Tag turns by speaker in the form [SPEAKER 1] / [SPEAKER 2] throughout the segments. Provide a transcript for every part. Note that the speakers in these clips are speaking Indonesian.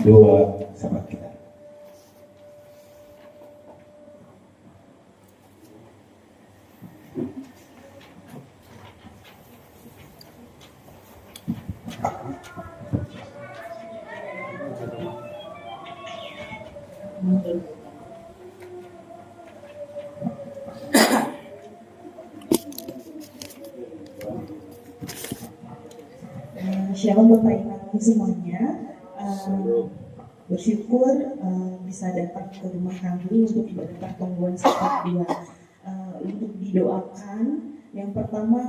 [SPEAKER 1] doa sahabat kita.
[SPEAKER 2] Shalom Bapak Ibu semuanya, bersyukur bisa datang ke rumah kami untuk ibadah pertemuan sepak dua, untuk didoakan. Yang pertama,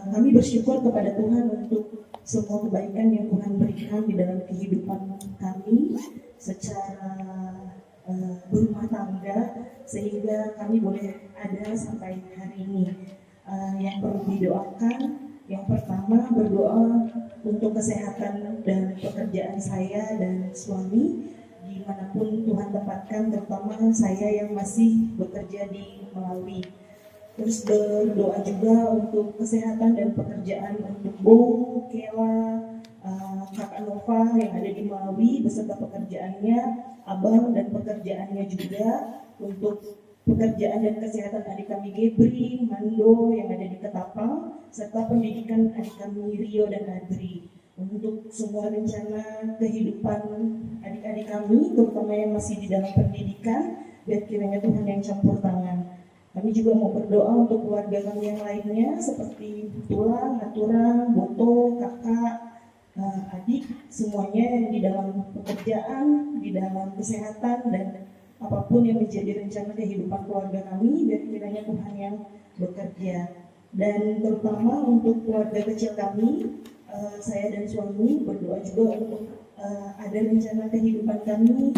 [SPEAKER 2] kami bersyukur kepada Tuhan untuk semua kebaikan yang Tuhan berikan di dalam kehidupan kami secara berumah tangga, sehingga kami boleh ada sampai hari ini. Yang perlu didoakan, yang pertama berdoa untuk kesehatan dan pekerjaan saya dan suami dimanapun Tuhan tempatkan, terutama saya yang masih bekerja di Malawi. Terus berdoa juga untuk kesehatan dan pekerjaan untuk Bo, Kela, Kakak Nova yang ada di Malawi beserta pekerjaannya, Abang dan pekerjaannya juga, untuk pekerjaan dan kesehatan adik kami Gebri, Mando yang ada di Ketapang, serta pendidikan adik kami Rio dan Adri. Untuk semua rencana kehidupan adik-adik kami, terutama yang masih di dalam pendidikan, biar kiranya Tuhan yang campur tangan. Kami juga mau berdoa untuk keluarga kami yang lainnya, seperti Tulang, Naturang, Boto, Kakak, adik, semuanya yang di dalam pekerjaan, di dalam kesehatan, dan apapun yang menjadi rencana kehidupan keluarga kami, biar kiranya Tuhan yang bekerja. Dan terutama untuk keluarga kecil kami, saya dan suami berdoa juga untuk ada rencana kehidupan kami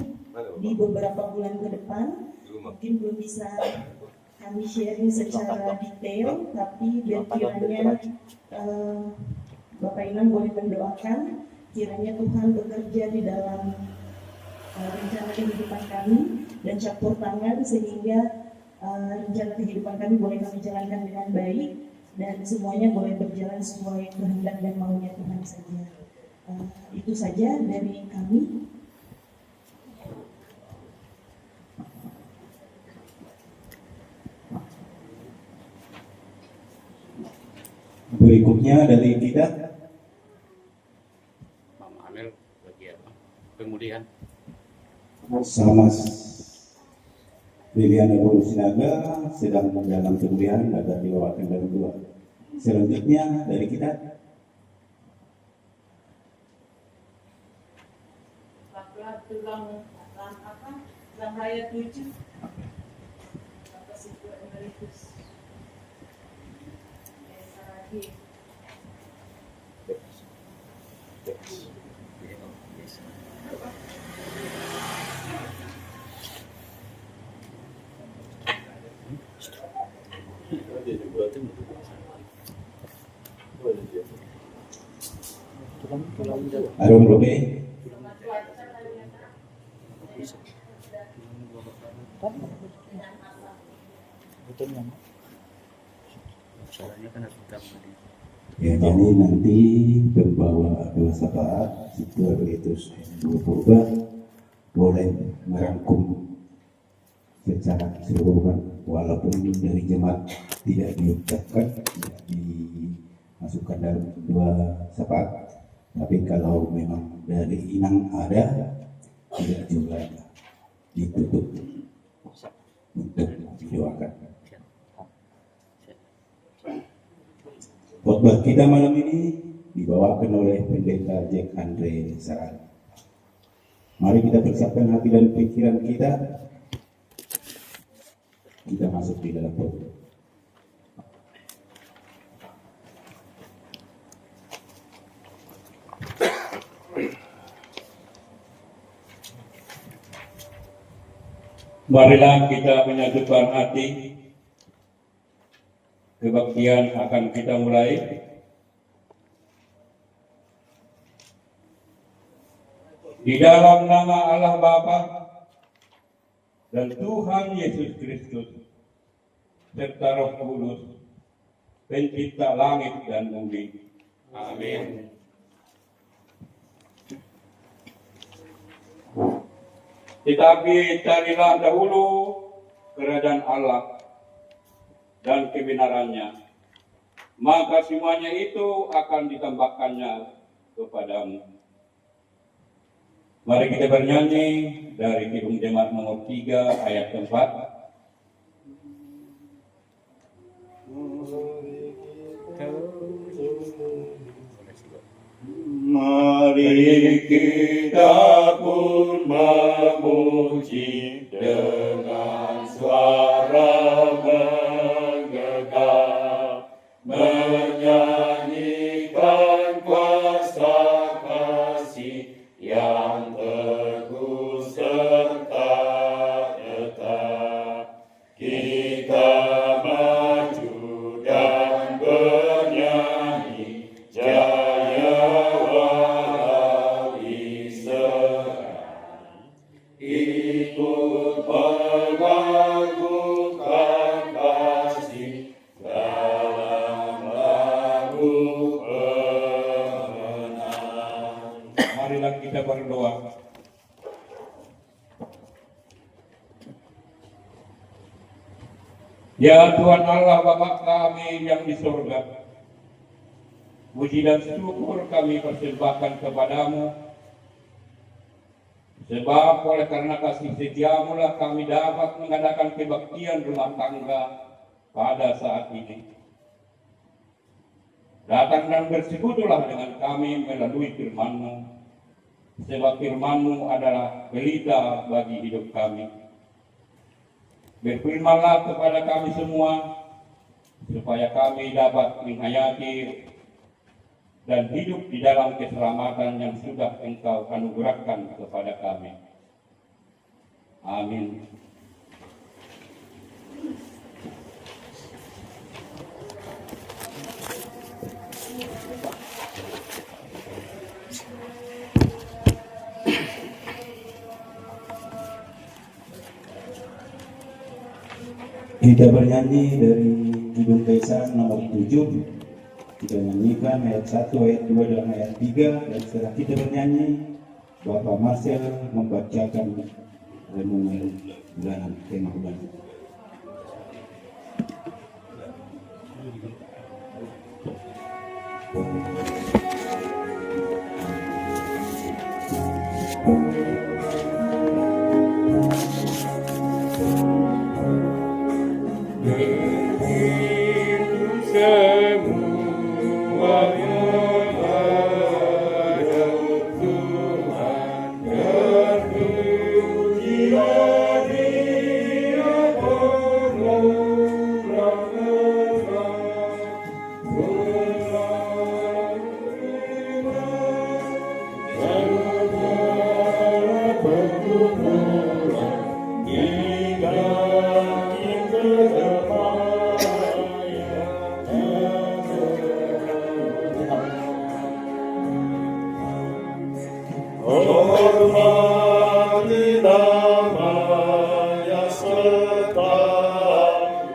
[SPEAKER 2] di beberapa bulan ke depan. Mungkin belum bisa kami sharing secara detail, tapi biar kiranya Bapak Inang boleh mendoakan kiranya Tuhan bekerja di dalam rencana kehidupan kami dan campur tangan, sehingga rencana kehidupan kami boleh kami jalankan dengan baik dan semuanya boleh berjalan sesuai kehendak dan maunya Tuhan saja. Itu saja dari kami.
[SPEAKER 1] Berikutnya dari kita,
[SPEAKER 3] Mama Amel bagi apa? Kemudian
[SPEAKER 1] sama Liliana Guru Sinaga sedang dalam pemulihan agar dibawakan dalam dua. Selanjutnya dari kita,
[SPEAKER 4] tulang raya 7 apa sih emeritus Saragi.
[SPEAKER 1] Arum Robe, ya, jadi nanti pembawa dua sahabat itu emeritus dua purba boleh merangkum secara keseluruhan, walaupun dari jemaat tidak diucapkan, tidak dimasukkan dalam dua sahabat, tapi kalau memang dari Inang ada, tidak juga ditutup untuk didoakan. Khotbah kita malam ini dibawakan oleh Pendeta Jack Andre Saran. Mari kita persiapkan hati dan pikiran kita. Kita masuk di dalam khotbah.
[SPEAKER 5] Marilah kita menyatukan hati. Kebaktian akan kita mulai. Di dalam nama Allah Bapa dan Tuhan Yesus Kristus serta Roh Kudus, Pencipta langit dan bumi. Amin. Tetapi carilah dahulu kerajaan Allah dan kebenarannya, maka semuanya itu akan ditambahkannya kepadamu. Mari kita bernyanyi dari Kidung Jemaat nomor 3 ayat 4.
[SPEAKER 6] Mari kita pun memuji dengan suara menggegah, menyanyikan kuasa kasih yang teguh serta tetap. Kita maju dan bernyanyi jaya wali serang, ikut mengagungkan kasih dalam lagu pemenang.
[SPEAKER 5] Marilah kita berdoa. Ya Tuhan Allah Bapa kami yang di surga, puji dan syukur kami persembahkan kepadamu, sebab oleh karena kasih setiamu lah kami dapat mengadakan kebaktian rumah tangga pada saat ini. Datang dan bersekutulah dengan kami melalui firman-Mu, sebab firman-Mu adalah pelita bagi hidup kami. Berfirmanlah kepada kami semua, supaya kami dapat menghayati dan hidup di dalam keselamatan yang sudah Engkau anugerahkan kepada kami. Amin.
[SPEAKER 1] Kita bernyanyi dari Kidung Kaisar nomor 7. Kita nyanyikan ayat 1, ayat 2, dan ayat 3. Dan setelah kita bernyanyi, Bapak Marcel membacakan renungan bulanan, tema bulanan.
[SPEAKER 6] Hormati namanya serta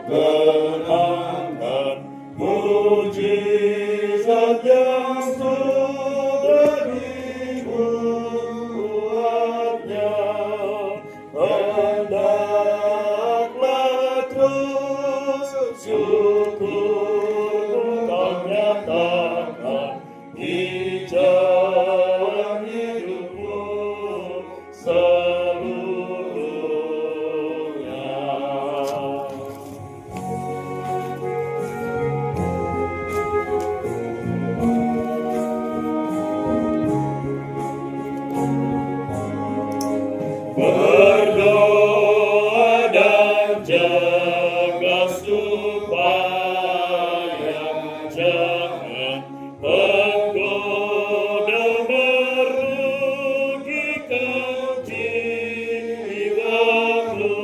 [SPEAKER 6] kenangkan mujizat yang sudah dibuatnya. Hendaklah terus syukur kau nyatakan di jalan hidupmu seluruhnya. Berdoa dan jaga supaya jangan menggoda merugikan jiwamu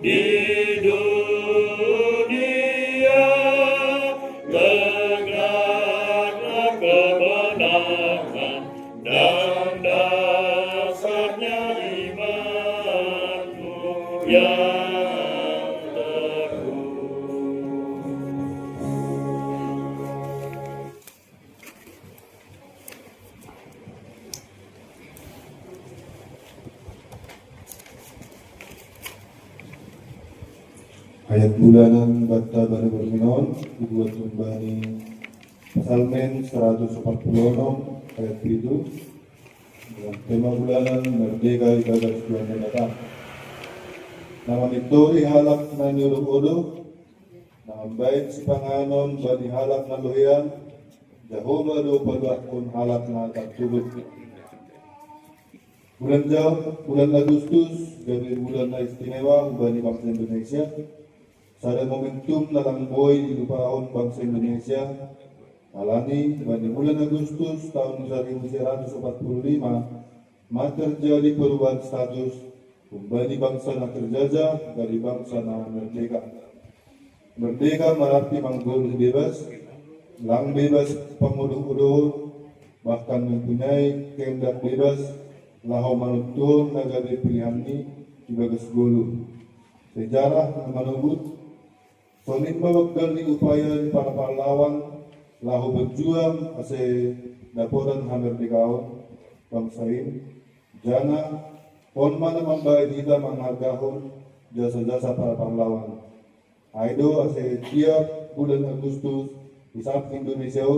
[SPEAKER 6] di dunia. Tegaklah kebenaran dan dasarnya imanmu yang teguh.
[SPEAKER 7] Hayat bulanan batta bani berminon dibuat tumbani Psalmen 146 ayat 7 dengan tema bulanan merdeka ibadah Tuhan yang datang. Nama itu dihalak na nyuruh-uruh, nama baik si panganon bani halak na lohian, Jehovah do paluat pun halak na tertubut. Bulan Agustus, gabi bulan na istimewa bani bangsa Indonesia. Sada momentum nalang boy di lupaon bangsa Indonesia alani bani bulan Agustus tahun 1945 terjadi perubahan status kembali bangsa na terjajah dari bangsa na merdeka. Merdeka berarti manggul bebas, lang bebas panguduh-uduh, bahkan mempunyai kehendak bebas, lahu manutur nagabe pilihan ni ibagas gulu. Sejarah menunggu Sonin babakal ni upaya para pahlawan lahu berjuang ase daporan hamerdekaon bangsain jana pon mana mambayad kita menghargahon jasa-jasa para pahlawan. Aido ase tiap bulan Agustus di samping Indonesia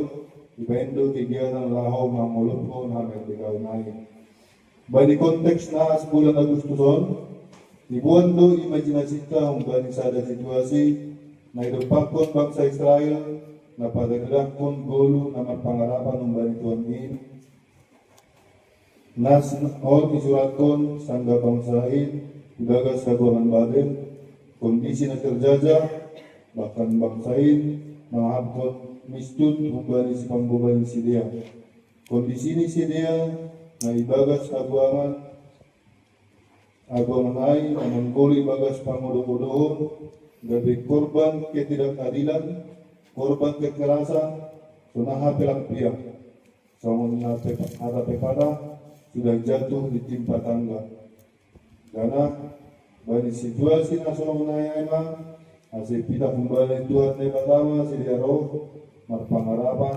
[SPEAKER 7] ibendo kegiatan lahu mangulupon hamerdekaon ai. Bagi konteks na bulan Agustuson dibuat do imajinasi kita hingga sada situasi na idupakon bangsa Israel na padagdakon gulu na magpangarapan ng bani Tuhan ini nas on isuratkon sangga bangsain gagas kaguangan Babel kondisi na terjajah bahkan bangsain menghabkon mistun humbani si pambuban si dia kondisi ini si dia na ibagas kaguangan ay na mengguli bagas panguduh-uduhon gabi korban ketidakadilan, korban kekerasan, sunaha pelang pihak. Samun hadapi pada sudah jatuh di timpa tangga. Karena bagi situasi nasional menaya emang hasil pita kembali Tuhan yang pertama sedia roh marpangarapan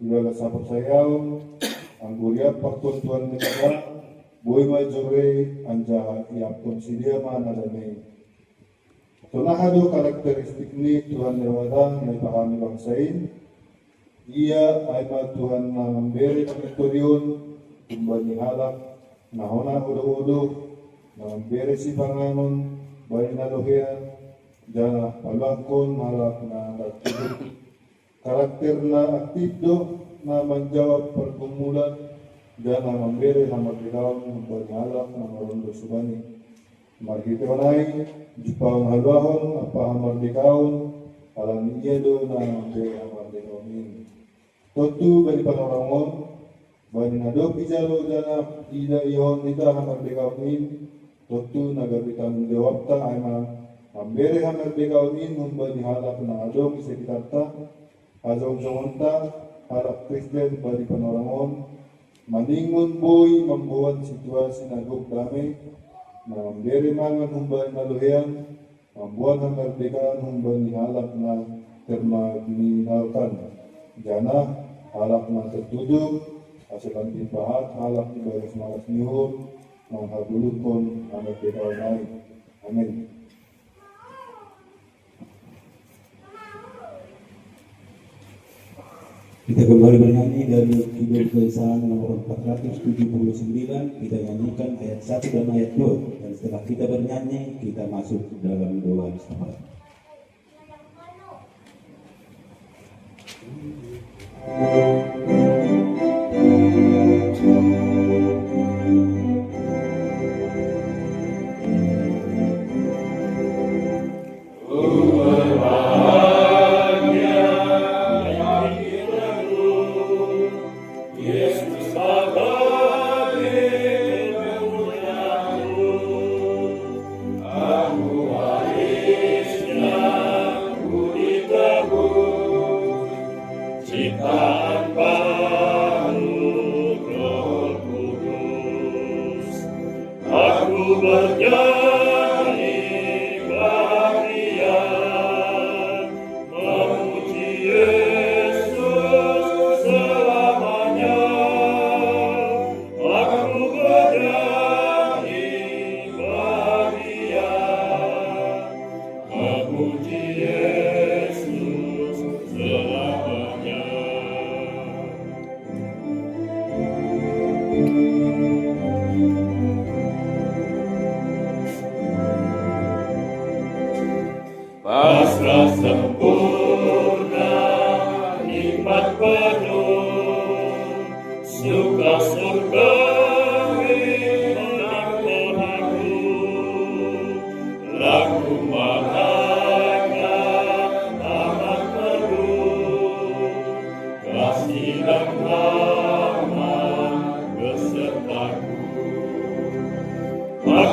[SPEAKER 7] juga sapot sayaw angguriat pakton Tuhan negara boy majore anja iapon sedia mana dan Tunahado karakteristik ni Tuhan Nirwadang na ipahami bangsain. Ia ay Tuhan na memberi pagkakturyon, kumbani halak, na hona udo-udo, na memberi si panganon, bayi na lohian, jana palangkon halak na nagtubot. Karakter na aktibo na menjawab pergumulan, jana memberi na magdilaw, kumbani halak na marondo subani. Margitoanay, jupang halwahon, apahang mardikaon, alam niya do na memberi ang mardikaon ini. Tentu bagi panorangon, bagi nadok ijalo jana ida ihon ita ang mardikaon ini, tentu nagabi tanggung jawab ta ay memberi ang mardikaon ini, bagi halak na adok sekitar ta, azong songonta, halak Kristen bagi panorangon, maningon boy membuat situasi nagok damai, na memberi mangan humbay na luhian, membuat ang merdekaan humbay ni halak na termaginalkan. Jana, halak na tertuduh, asilan timbahat, halak ni bagas malas nihur, menghagulukon ang merdekaan lain. Amin.
[SPEAKER 1] Kita kembali bernyanyi dari Kidul Keisaan nomor 479. Kita nyanyikan ayat 1 dan ayat 2. Dan setelah kita bernyanyi, kita masuk dalam doa istighfar.
[SPEAKER 6] Aku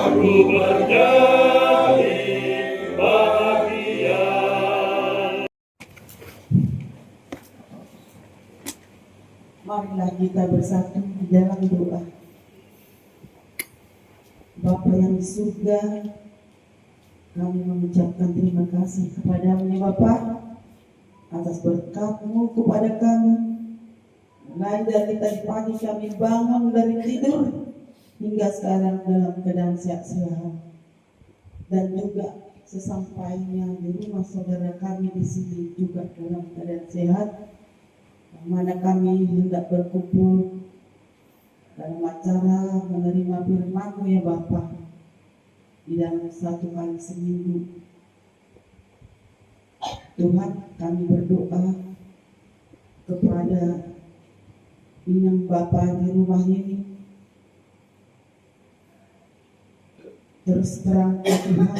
[SPEAKER 6] aku menjadi bahagia.
[SPEAKER 2] Marilah kita bersatu di dalam doa. Bapa yang di surga, kami mengucapkan terima kasih kepadamu ya Bapa atas berkat-Mu kepada kami. Mulai dari tadi pagi kami bangun dari tidur hingga sekarang dalam keadaan sehat-sehat. Dan juga sesampainya di rumah saudara kami di sini juga dalam keadaan sehat. Yang mana kami hendak berkumpul dalam acara menerima firman-Mu ya Bapa di dalam 1 kali seminggu. Tuhan, kami berdoa kepada Inang Bapa di rumah ini. Terus terang ya Tuhan,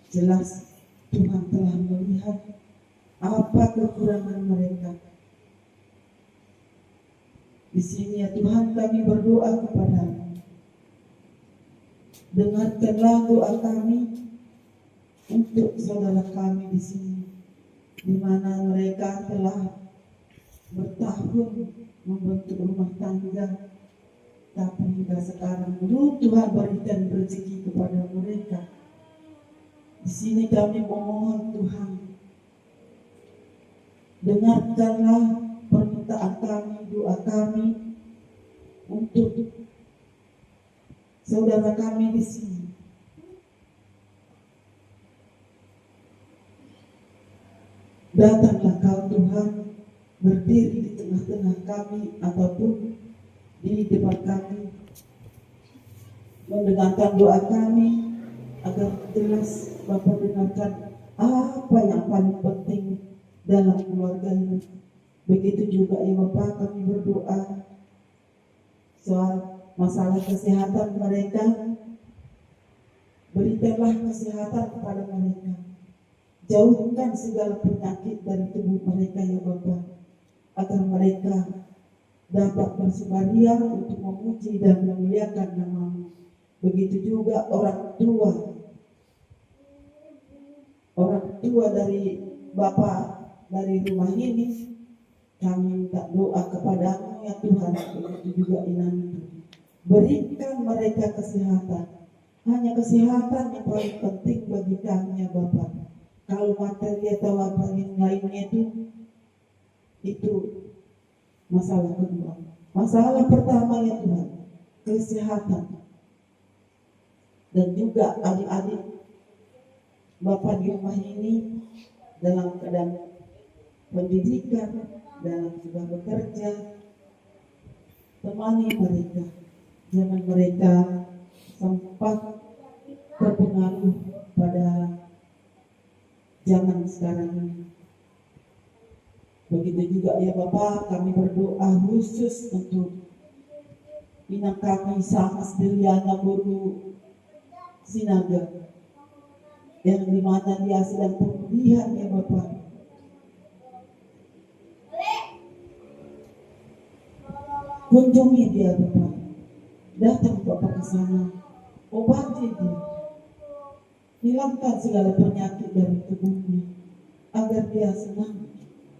[SPEAKER 2] jelas Tuhan telah melihat apa kekurangan mereka. Di sini ya Tuhan kami berdoa kepada-Mu. Dengarkanlah doa kami untuk saudara kami di sini, di mana mereka telah bertahun membentuk rumah tangga, tapi hingga sekarang belum Tuhan berikan rezeki kepada mereka. Di sini kami memohon Tuhan, dengarkanlah permintaan kami, doa kami untuk saudara kami di sini. Datanglah Kau Tuhan, berdiri di tengah-tengah kami ataupun di depan kami, mendengarkan doa kami agar jelas Bapa dengarkan apa yang paling penting dalam keluarga ini. Begitu juga ya Bapa kami berdoa soal masalah kesehatan mereka, berikanlah kesehatan kepada mereka. Jauhkan segala penyakit dari tubuh mereka ya Bapa, agar mereka dapat bersukaria untuk memuji dan memuliakan nama-Mu. Begitu juga orang tua dari Bapa dari rumah ini, kami minta doa kepada-Mu ya Tuhan. Begitu juga inang, berikan mereka kesehatan. Hanya kesehatan yang paling penting bagi kami ya Bapa. Kalau materi atau apa yang lainnya itu masalah kedua. Masalah pertama ya Tuhan, kesehatan. Dan juga adik-adik Bapak di rumah ini dalam keadaan pendidikan, dalam juga bekerja, temani mereka. Jangan mereka sempat terpengaruh pada zaman sekarang ini. Begitu juga ya Bapak, kami berdoa khusus untuk inang kami Samas Diliana Guru Sinaga, yang dimana dia sedang pemulihan ya Bapak. Kunjungi dia Bapak, datang Bapak ke sana, obati dia, hilangkan segala penyakit dari tubuhnya, agar dia senang,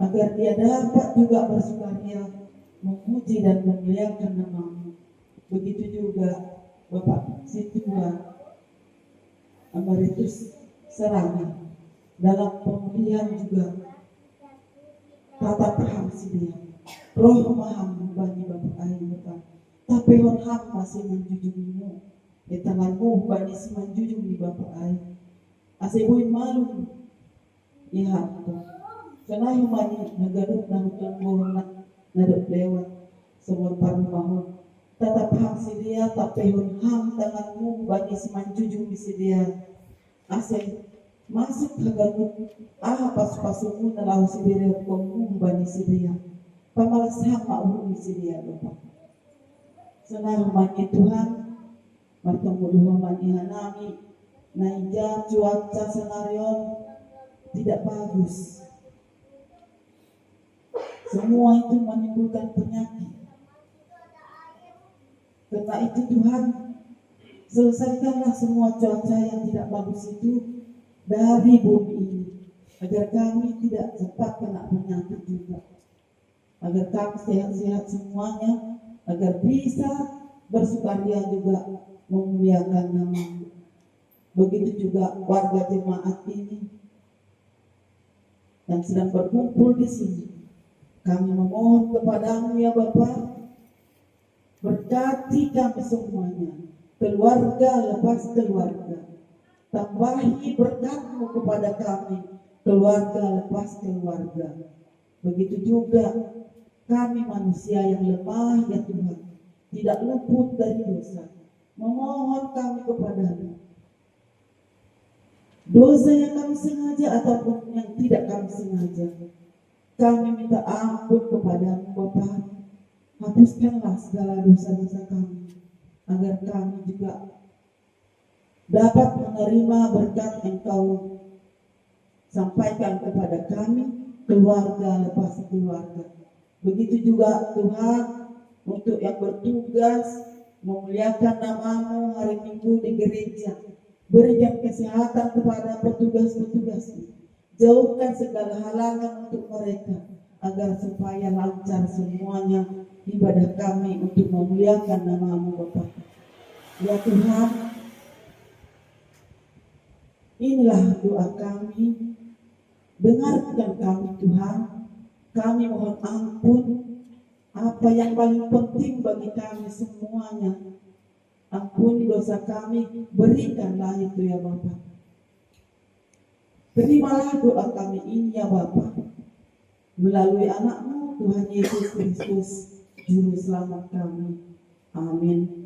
[SPEAKER 2] agar dia dapat juga bersukaria memuji dan memuliakan nama-Mu. Begitu juga Bapak Situa Emeritus Serana, dalam pemulihan juga tata perhamsi dia, roh maham bani Bapak ayu Bapak, tapi ham masih menjunjungmu, tanganmu bani si menjunjung di Bapak ayu, asebuin malu ya karena humani nagaduk nang tunggu naduk lewat semua paru mahon tatap ham si dia tapi ham tanganmu bani si menjunjung di si dia ase masuk ke gaduk pas-pasumu nalau si dia punggung bani si dia pamalas ham ma'uhum si dia Bapak. Senang humani Tuhan bertemu humani hanami naija cuaca senarion tidak bagus. Semua itu menimbulkan penyakit. Karena itu Tuhan,
[SPEAKER 8] Selesaikanlah semua cuaca yang tidak bagus itu dari bumi ini, agar kami tidak cepat kena penyakit juga, agar kami sehat-sehat semuanya, agar bisa bersukaria juga memuliakan nama-Mu. Begitu juga warga jemaat ini yang sedang berkumpul di sini. Kami memohon kepadamu ya Bapa, berkati kami semuanya, keluarga lepas keluarga. Tambahi berkat-Mu kepada kami, keluarga lepas keluarga. Begitu juga kami manusia yang lemah ya Tuhan, tidak luput dari dosa. Memohon kami kepadamu, dosa yang kami sengaja ataupun yang tidak kami sengaja, kami minta ampun kepadamu Bapa. Hapuskanlah segala dosa-dosa kami, agar kami juga dapat menerima berkat Engkau sampaikan kepada kami, keluarga lepas keluarga. Begitu juga Tuhan, untuk yang bertugas memuliakan nama-Mu hari Minggu di gereja, berikan kesehatan kepada petugas-petugas, jauhkan segala halangan untuk mereka, agar supaya lancar semuanya ibadah kami untuk memuliakan nama-Mu Bapa. Ya Tuhan, inilah doa kami, dengarkan kami Tuhan. Kami mohon ampun, apa yang paling penting bagi kami semuanya, ampuni dosa kami, berikanlah itu ya Bapa. Terimalah doa kami ini ya Bapa, melalui anak-Mu Tuhan Yesus Kristus, Juru Selamat kami. Amin.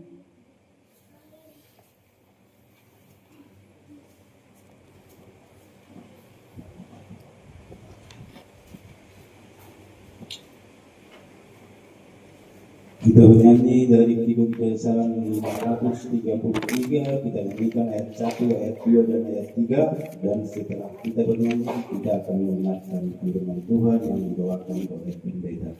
[SPEAKER 1] Kita bernyanyi dari Kidung Kesalan 533, kita nyanyikan ayat 1, ayat 2, dan ayat 3. Dan setelah kita bernyanyi, kita akan mendengarkan firman Tuhan yang dibawakan oleh pendeta.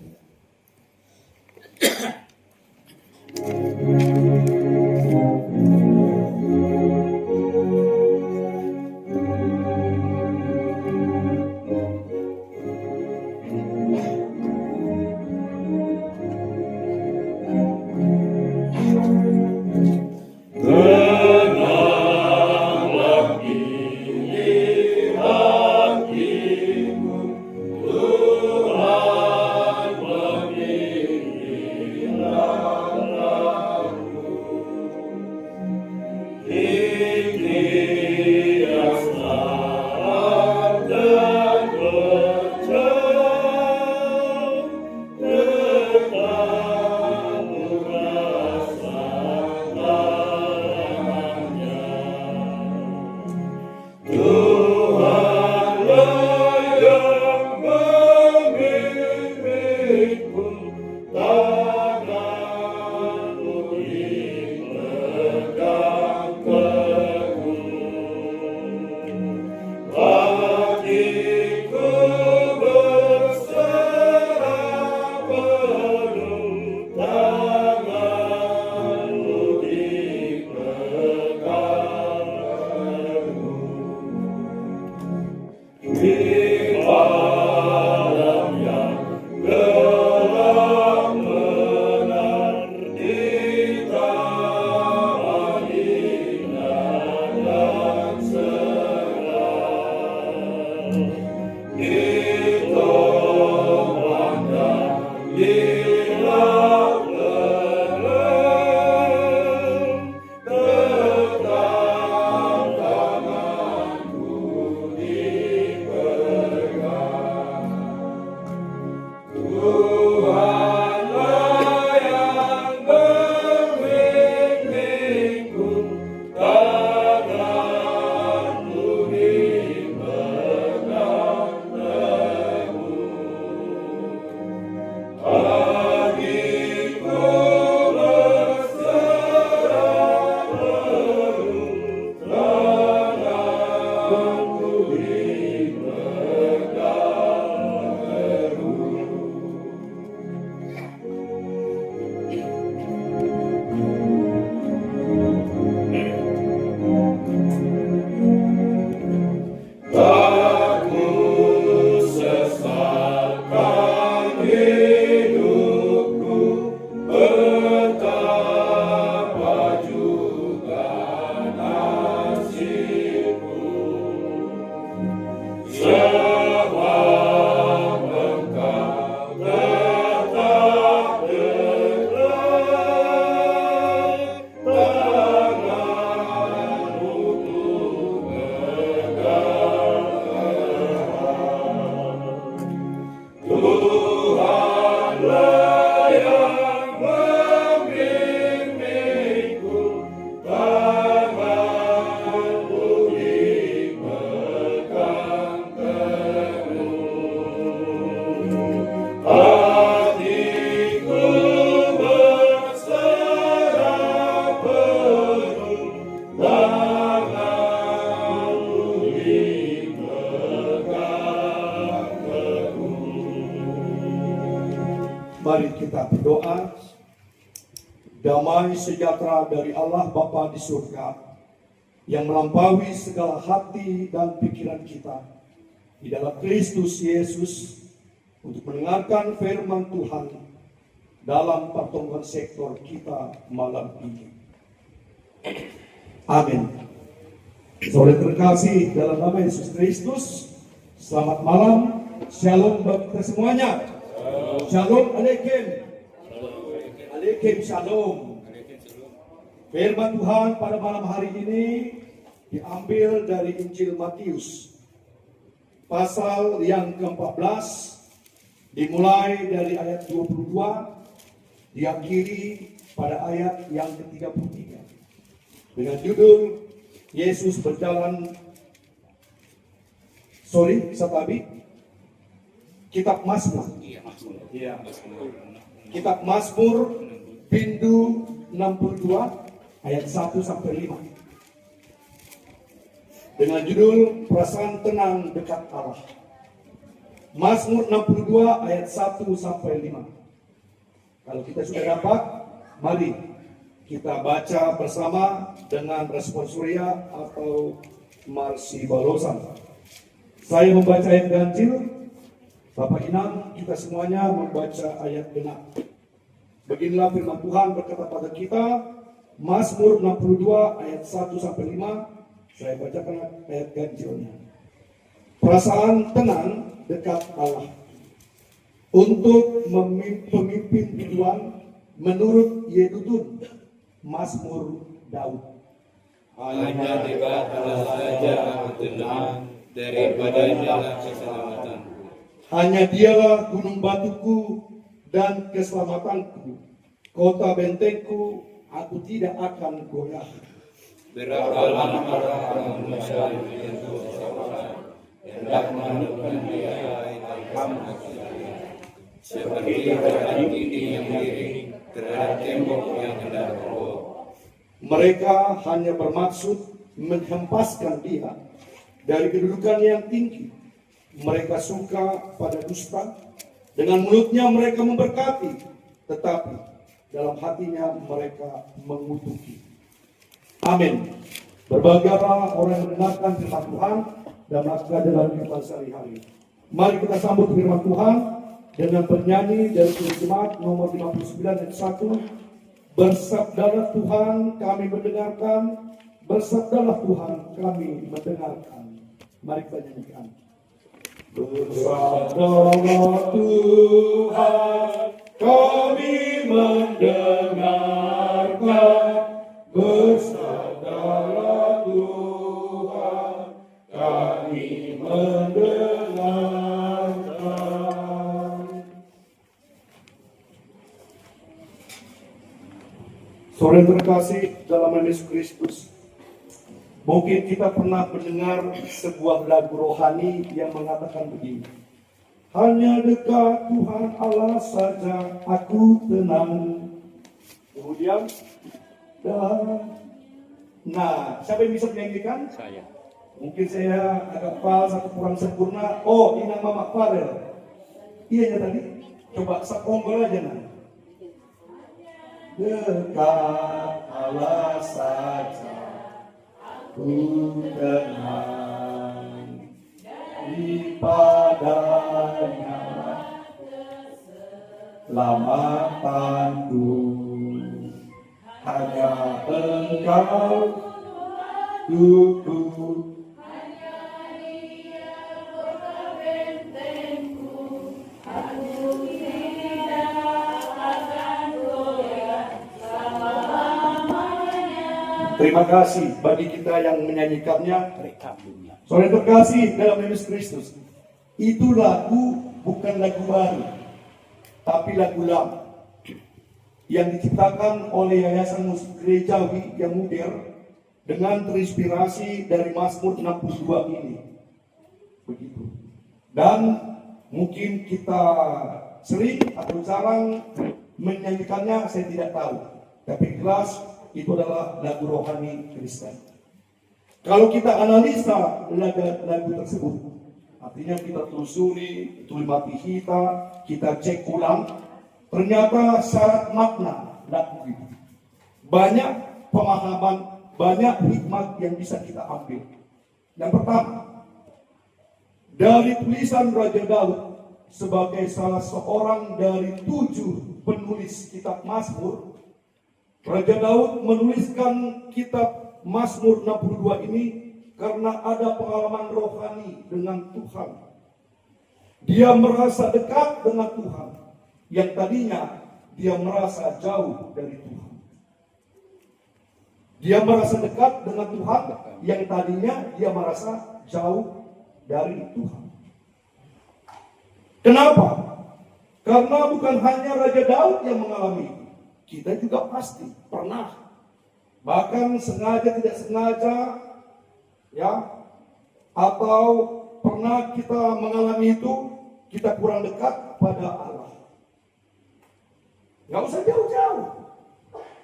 [SPEAKER 6] Tangan beri pegang
[SPEAKER 9] Mari kita berdoa. Damai sejahtera dari Allah Bapa di surga yang melampaui segala hati dan pikiran kita di dalam Kristus Yesus untuk mendengarkan firman Tuhan dalam pertemuan sektor kita malam ini. Amin. Saudara terkasih dalam nama Yesus Kristus, selamat malam. Shalom bagi kita semuanya. Shalom alaikum. Alaikum shalom. Firman Tuhan pada malam hari ini diambil dari Injil Matius pasal yang ke-14, dimulai dari ayat 22 diakhiri pada ayat yang ke-33 dengan judul Yesus berjalan. Kitab Mazmur. Kitab Mazmur Pindu 62 ayat 1 sampai 5. Dengan judul Perasaan Tenang Dekat Allah. Mazmur 62 ayat 1 sampai 5. Kalau kita sudah dapat, mari kita baca bersama dengan responsoria atau marsi balosan. Saya membaca ayat ganjil, Bapak Inam, kita semuanya membaca ayat genap. Beginilah firman Tuhan berkata pada kita, Mazmur 62 ayat 1 sampai 5. Saya bacakan ayat ganjilnya. Perasaan tenang dekat Allah. Untuk pemimpin Tuhan menurut Yedutun, Mazmur Daud.
[SPEAKER 10] Hanya dekat Allah saja aku tenang, daripada jalan keselamatan.
[SPEAKER 9] Hanya dialah gunung batuku dan keselamatanku, kota bentengku, aku tidak akan goyah.
[SPEAKER 10] Berapa lama kamu mencari itu seorang hendak menemukan dia kamu seperti batu ini yang miring terhadap tembok yang hendak roboh.
[SPEAKER 9] Mereka hanya bermaksud menghempaskan dia dari kedudukan yang tinggi. Mereka suka pada dusta. Dengan mulutnya mereka memberkati, tetapi dalam hatinya mereka mengutuki. Amin. Berbahagialah orang yang mendengarkan firman Tuhan dan melakukan dalam kehidupan sehari-hari. Mari kita sambut firman Tuhan dengan bernyanyi dari jemaat nomor 59 ayat 1. Bersabdalah Tuhan, kami mendengarkan. Bersabdalah Tuhan, kami mendengarkan. Mari kita nyanyikan. Bersabdalah Tuhan, kami mendengarkan. Bersabdalah Tuhan, kami mendengarkan. Saudara terkasih dalam Yesus Kristus, mungkin kita pernah mendengar sebuah lagu rohani yang mengatakan begini. Hanya dekat Tuhan Allah saja aku tenang. Kemudian, siapa yang bisa menyanyikan?
[SPEAKER 3] Saya.
[SPEAKER 9] Mungkin saya agak fals atau kurang sempurna. Oh, ini nama Mak Farel. Iya ya tadi. Coba sekonggol aja nah. Dekat Allah saja ku tenang, di padanya selamatanku. Hanya Engkau Tuhan. Terima kasih bagi kita yang menyanyikannya. Saudara terkasih dalam Yesus Kristus, itu lagu bukan lagu baru, tapi lagu lama yang diciptakan oleh Yayasan Musik Gerejawi yang modern dengan terinspirasi dari Mazmur 62 ini. Begitu. Dan mungkin kita sering atau jarang menyanyikannya, saya tidak tahu. Tapi jelas itu adalah lagu rohani Kristen. Kalau kita analisa lagu tersebut, artinya kita telusuri, tulis mati kita cek ulang, ternyata syarat makna dakwah. Banyak pemahaman, banyak hikmat yang bisa kita ambil. Yang pertama, dari tulisan Raja Daud sebagai salah seorang dari 7 penulis kitab Mazmur, Raja Daud menuliskan kitab Mazmur 62 ini karena ada pengalaman rohani dengan Tuhan. Dia merasa dekat dengan Tuhan yang tadinya dia merasa jauh dari Tuhan. Dia merasa dekat dengan Tuhan yang tadinya dia merasa jauh dari Tuhan. Kenapa? Karena bukan hanya Raja Daud yang mengalami itu. Kita juga pasti pernah, bahkan sengaja tidak sengaja, ya, atau pernah kita mengalami itu, kita kurang dekat pada Allah. Nggak usah jauh-jauh.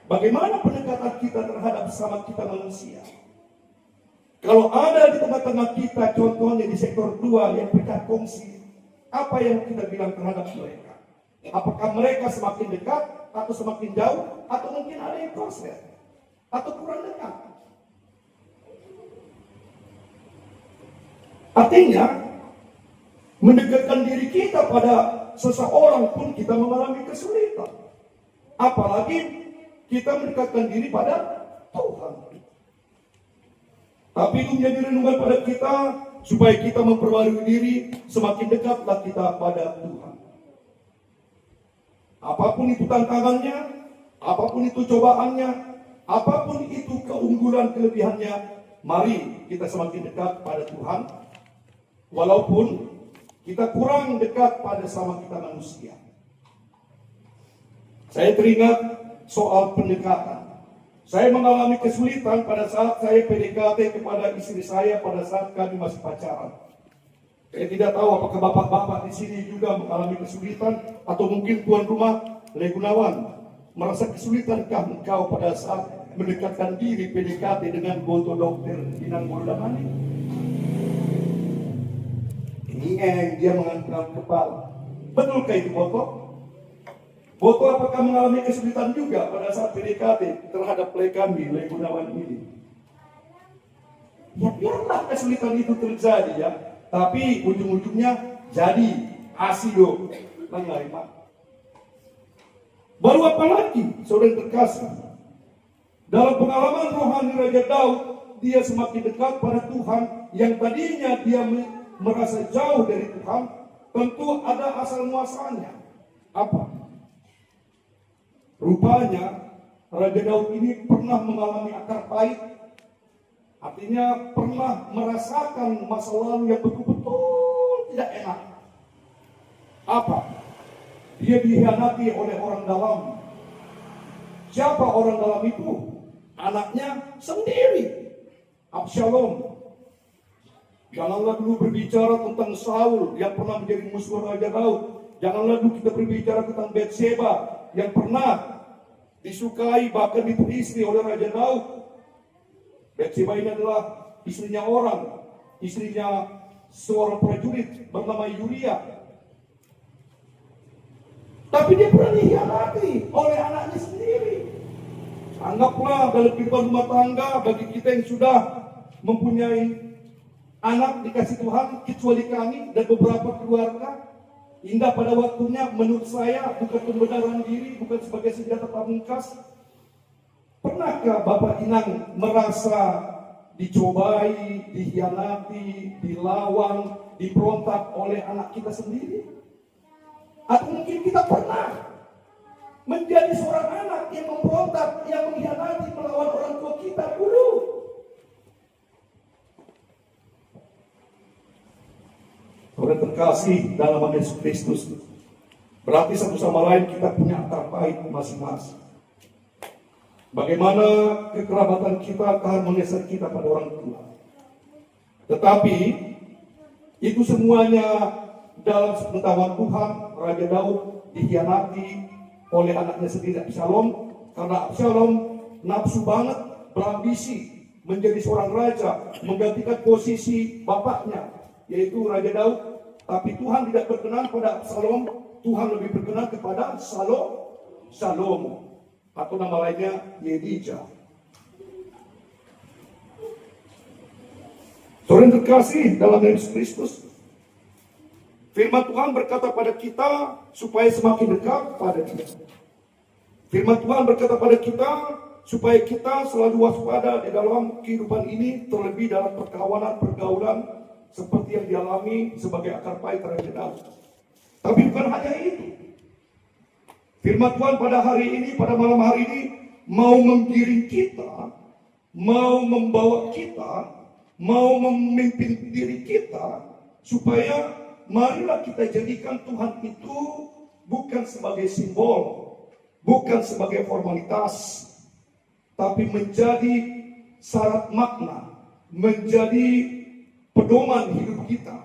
[SPEAKER 9] Bagaimana pendekatan kita terhadap sesama kita manusia? Kalau ada di tengah-tengah kita, contohnya di sektor 2 yang pecah kongsi, apa yang kita bilang terhadap mereka? Apakah mereka semakin dekat atau semakin jauh, atau mungkin ada yang korslet atau kurang dekat? Artinya, mendekatkan diri kita pada seseorang pun kita mengalami kesulitan. Apalagi kita mendekatkan diri pada Tuhan. Tapi itu menjadi renungan pada kita supaya kita memperbarui diri, semakin dekatlah kita pada Tuhan. Apapun itu tantangannya, apapun itu cobaannya, apapun itu keunggulan kelebihannya, mari kita semakin dekat pada Tuhan. Walaupun kita kurang dekat pada sama kita manusia. Saya teringat soal pendekatan. Saya mengalami kesulitan pada saat saya PDKT kepada istri saya pada saat kami masih pacaran. Saya tidak tahu apakah bapak-bapak di sini juga mengalami kesulitan, atau mungkin tuan rumah Le Gunawan merasa kesulitankah engkau pada saat mendekatkan diri PDKT dengan Boto Dokter Inang Muldamani? Ini dia menganggap kepala. Betulkah itu Boto? Boto apakah mengalami kesulitan juga pada saat PDKT terhadap Le kami, Le Gunawan ini? Ya biarlah kesulitan itu terjadi ya. Tapi ujung-ujungnya jadi asio menerima. Baru apa lagi, saudara terkasih? Dalam pengalaman rohani Raja Daud, dia semakin dekat pada Tuhan yang tadinya dia merasa jauh dari Tuhan. Tentu ada asal muasalnya. Apa? Rupanya Raja Daud ini pernah mengalami akar pahit. Artinya pernah merasakan masa lalu yang betul-betul tidak enak. Apa? Dia dikhianati oleh orang dalam. Siapa orang dalam itu? Anaknya sendiri, Absalom. Janganlah dulu berbicara tentang Saul yang pernah menjadi musuh Raja Daud. Janganlah dulu kita berbicara tentang Betseba yang pernah disukai bahkan diperistri oleh Raja Daud. Betseba ini adalah istrinya orang, istrinya seorang prajurit bernama Yuria. Tapi dia pernah dikhianati oleh anaknya sendiri. Anggaplah dalam kehidupan rumah tangga bagi kita yang sudah mempunyai anak dikasih Tuhan, kecuali kami dan beberapa keluarga, indah pada waktunya menurut saya bukan pembenaran diri, bukan sebagai senjata pamungkas. Pernahkah Bapak Inang merasa dicobai, dikhianati, dilawan, diberontak oleh anak kita sendiri? Atau mungkin kita pernah menjadi seorang anak yang memberontak, yang mengkhianati, melawan orang tua kita dulu? Saudara terkasih dalam Yesus Kristus, berarti satu sama lain kita punya akar pahit masing-masing. Bagaimana kekerabatan kita akan menggeser kita pada orang tua. Tetapi itu semuanya dalam sepengetahuan Tuhan. Raja Daud dikhianati oleh anaknya sendiri Absalom, karena Absalom nafsu banget, berambisi menjadi seorang raja, menggantikan posisi bapaknya yaitu Raja Daud. Tapi Tuhan tidak berkenan pada Absalom Tuhan lebih berkenan kepada Salomo, atau nama lainnya Yedija. Saudara yang terkasih dalam Yesus Kristus, firman Tuhan berkata pada kita supaya semakin dekat pada Dia. Firman Tuhan berkata pada kita supaya kita selalu waspada di dalam kehidupan ini, terlebih dalam pergaulan seperti yang dialami sebagai akar pahit Raja Daud. Tapi bukan hanya itu. Firman Tuhan pada hari ini, pada malam hari ini, mau menggiring kita, mau membawa kita, mau memimpin diri kita, supaya marilah kita jadikan Tuhan itu bukan sebagai simbol, bukan sebagai formalitas, tapi menjadi syarat makna, menjadi pedoman hidup kita.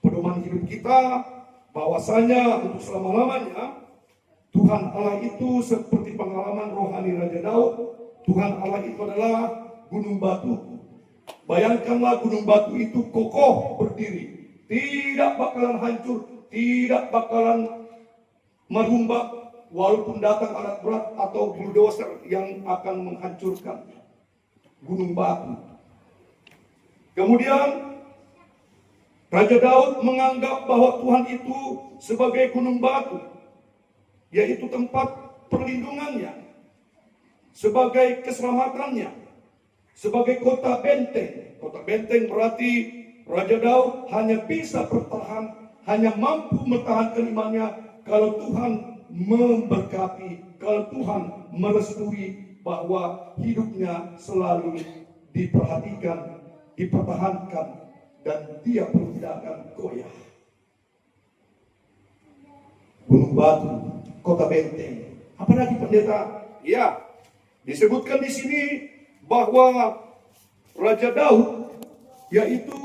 [SPEAKER 9] Pedoman hidup kita bahwasanya untuk selama-lamanya Tuhan Allah itu seperti pengalaman rohani Raja Daud. Tuhan Allah itu adalah gunung batu. Bayangkanlah gunung batu itu kokoh berdiri, tidak bakalan hancur, tidak bakalan merumbak walaupun datang alat berat atau bulldozer yang akan menghancurkan gunung batu. Kemudian Raja Daud menganggap bahwa Tuhan itu sebagai gunung batu, yaitu tempat perlindungannya, sebagai keselamatannya, sebagai kota benteng. Kota benteng berarti Raja Daud hanya bisa bertahan, hanya mampu mempertahankan imannya kalau Tuhan memberkati, kalau Tuhan merestui bahwa hidupnya selalu diperhatikan, dipertahankan, dan dia pun tidak akan goyah. Gunung batu, kota benteng. Apalagi pendeta? Ya, disebutkan di sini bahwa Raja Daud, yaitu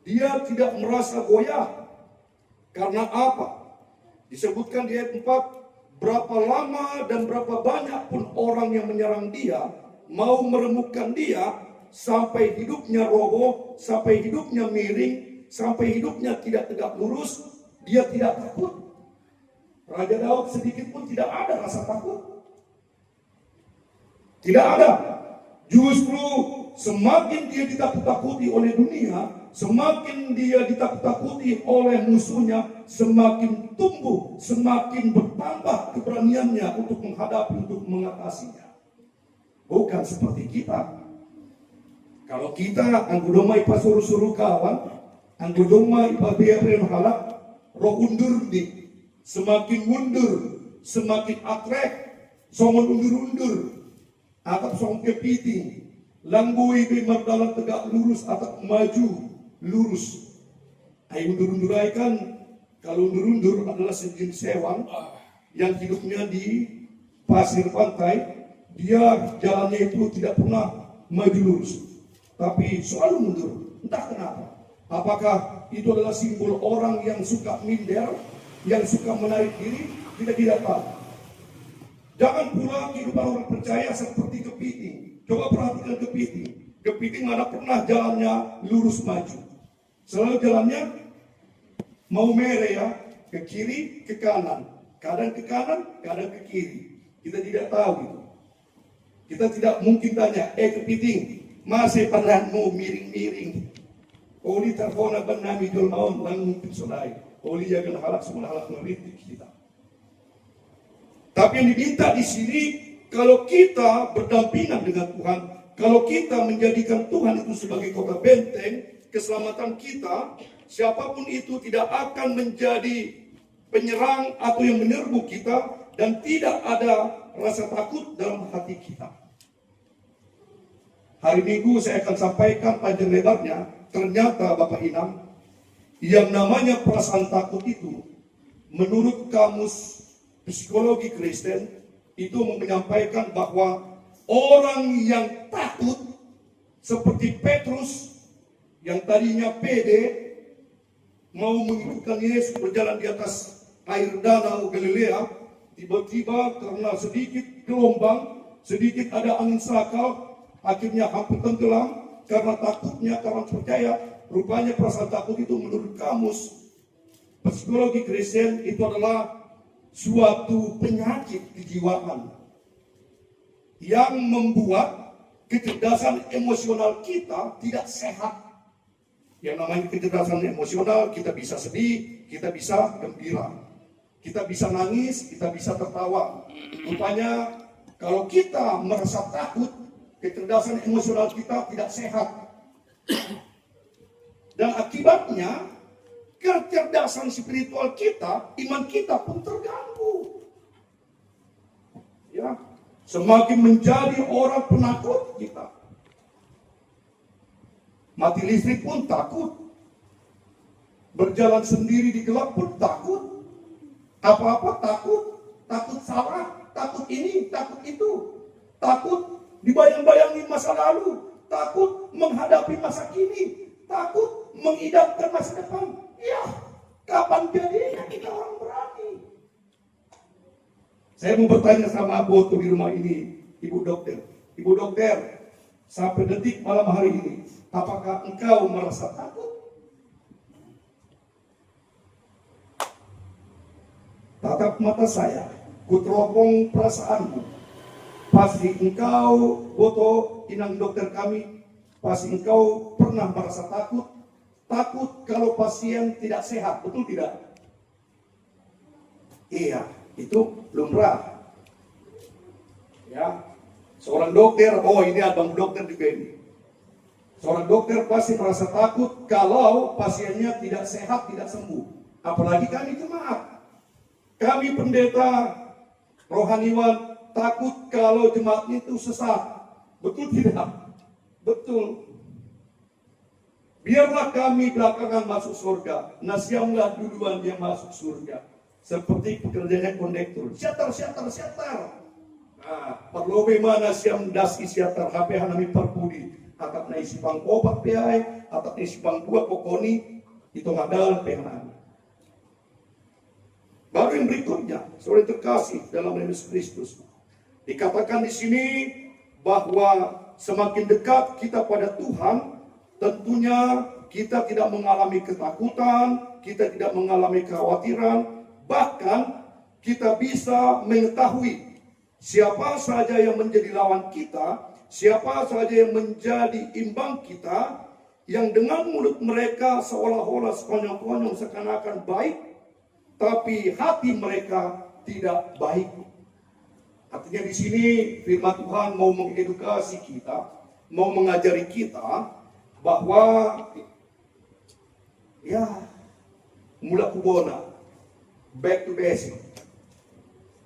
[SPEAKER 9] dia tidak merasa goyah. Karena apa? Disebutkan di ayat 4, berapa lama dan berapa banyak pun orang yang menyerang dia, mau meremukkan dia, sampai hidupnya roboh, sampai hidupnya miring, sampai hidupnya tidak tegak lurus, dia tidak takut. Raja Daud sedikit pun tidak ada rasa takut. Tidak ada. Justru semakin dia ditakut-takuti oleh dunia, semakin dia ditakut-takuti oleh musuhnya, semakin tumbuh, semakin bertambah keberaniannya untuk menghadapi, untuk mengatasinya. Bukan seperti kita. Kalau kita anggodoma ipa suruh-suruh kawan, anggodoma ipa biarin halak, roh undur di, semakin mundur, semakin atrek, songon undur-undur, atap song kepiting, langgui bimar dalam tegak lurus, atap maju lurus. Ay undur-undur ay kan, kalau undur-undur adalah sejenis hewan yang hidupnya di pasir pantai, dia jalannya itu tidak pernah maju lurus, tapi selalu mundur. Entah kenapa. Apakah itu adalah simbol orang yang suka minder, yang suka menarik diri? Kita tidak tahu. Jangan pula kehidupan orang percaya seperti kepiting. Coba perhatikan kepiting. Kepiting mana pernah jalannya lurus maju. Selalu jalannya mau mereh ya, ke kiri, ke kanan. Kadang ke kanan, kadang ke kiri. Kita tidak tahu itu. Kita tidak mungkin tanya, kepiting, masih pandanmu miring-miring. Oli terfona bernami dolmaun lang mungkin solai. Oli akan halak semua halak meritik kita. Tapi yang diminta di sini, kalau kita berdampingan dengan Tuhan, kalau kita menjadikan Tuhan itu sebagai kota benteng, keselamatan kita, siapapun itu tidak akan menjadi penyerang atau yang menyerbu kita, dan tidak ada rasa takut dalam hati kita. Hari Minggu saya akan sampaikan panjang lebarnya. Ternyata Bapak Inam, yang namanya perasaan takut itu, menurut kamus psikologi Kristen, itu menyampaikan bahwa orang yang takut seperti Petrus yang tadinya pede mau mengikutkan Yesus berjalan di atas air danau Galilea, tiba-tiba karena sedikit gelombang, sedikit ada angin sakal, akhirnya hampir tenggelam karena takutnya, karena percaya. Rupanya perasaan takut itu menurut kamus Psikologi Kristen itu adalah suatu penyakit kejiwaan yang membuat kecerdasan emosional kita tidak sehat. Yang namanya kecerdasan emosional, kita bisa sedih, kita bisa gembira, kita bisa nangis, kita bisa tertawa. Rupanya kalau kita merasa takut, kecerdasan emosional kita tidak sehat. Dan akibatnya kecerdasan spiritual kita, iman kita pun terganggu. Ya, semakin menjadi orang penakut kita. Mati listrik pun takut. Berjalan sendiri di gelap pun takut. Apa-apa takut. Takut salah, takut ini, takut itu. Takut dibayang-bayangi masa lalu. Takut menghadapi masa kini. Takut mengidapkan masa depan. Ya, kapan jadinya kita orang berani? Saya mau bertanya sama Aboto di rumah ini, Ibu Dokter. Ibu Dokter, sampai detik malam hari ini, apakah engkau merasa takut? Tatap mata saya, kuteropong perasaanmu. Pasti engkau, Boto, inang dokter kami, pasti engkau pernah merasa takut. Takut kalau pasien tidak sehat, betul tidak? Iya, itu lumrah. Ya, seorang dokter, oh ini abang dokter juga ini. Seorang dokter pasti merasa takut kalau pasiennya tidak sehat, tidak sembuh. Apalagi kami jemaat. Kami pendeta rohaniwan takut kalau jemaat itu sesat. Betul tidak? Betul. Biarlah kami belakangan masuk surga. Nasiamlah duluan yang masuk surga. Seperti pekerjaannya kondektur. Siatar. Nah, perlu mana siam dasi siatar HP hanami perpudi. Atap na isipang obat pihai, atap na isipang dua kokoni. Itu ngadal pihai. Baru yang berikutnya, saudara terkasih dalam Yesus Kristus. Dikatakan di sini bahwa semakin dekat kita pada Tuhan, tentunya kita tidak mengalami ketakutan, kita tidak mengalami kekhawatiran, bahkan kita bisa mengetahui siapa saja yang menjadi lawan kita, siapa saja yang menjadi imbang kita, yang dengan mulut mereka seolah-olah sekonyong-konyong seakan-akan baik, tapi hati mereka tidak baik. Artinya di sini firman Tuhan mau mengedukasi kita, mau mengajari kita bahwa ya mula kubona, back to basic.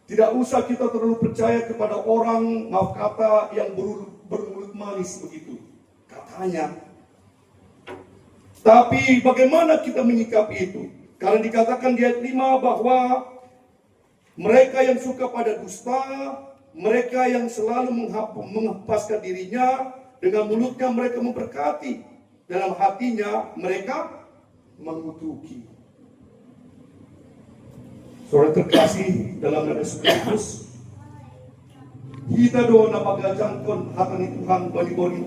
[SPEAKER 9] Tidak usah kita terlalu percaya kepada orang, maaf kata, yang bermulut manis begitu katanya. Tapi bagaimana kita menyikapi itu? Karena dikatakan di ayat 5 bahwa mereka yang suka pada dusta, mereka yang selalu menghempaskan dirinya, dengan mulutnya mereka memberkati, dalam hatinya mereka mengutuki. Saudara terkasih dalam nama Yesus Kristus, kita doa nama gajangkon hatani Tuhan bagi borin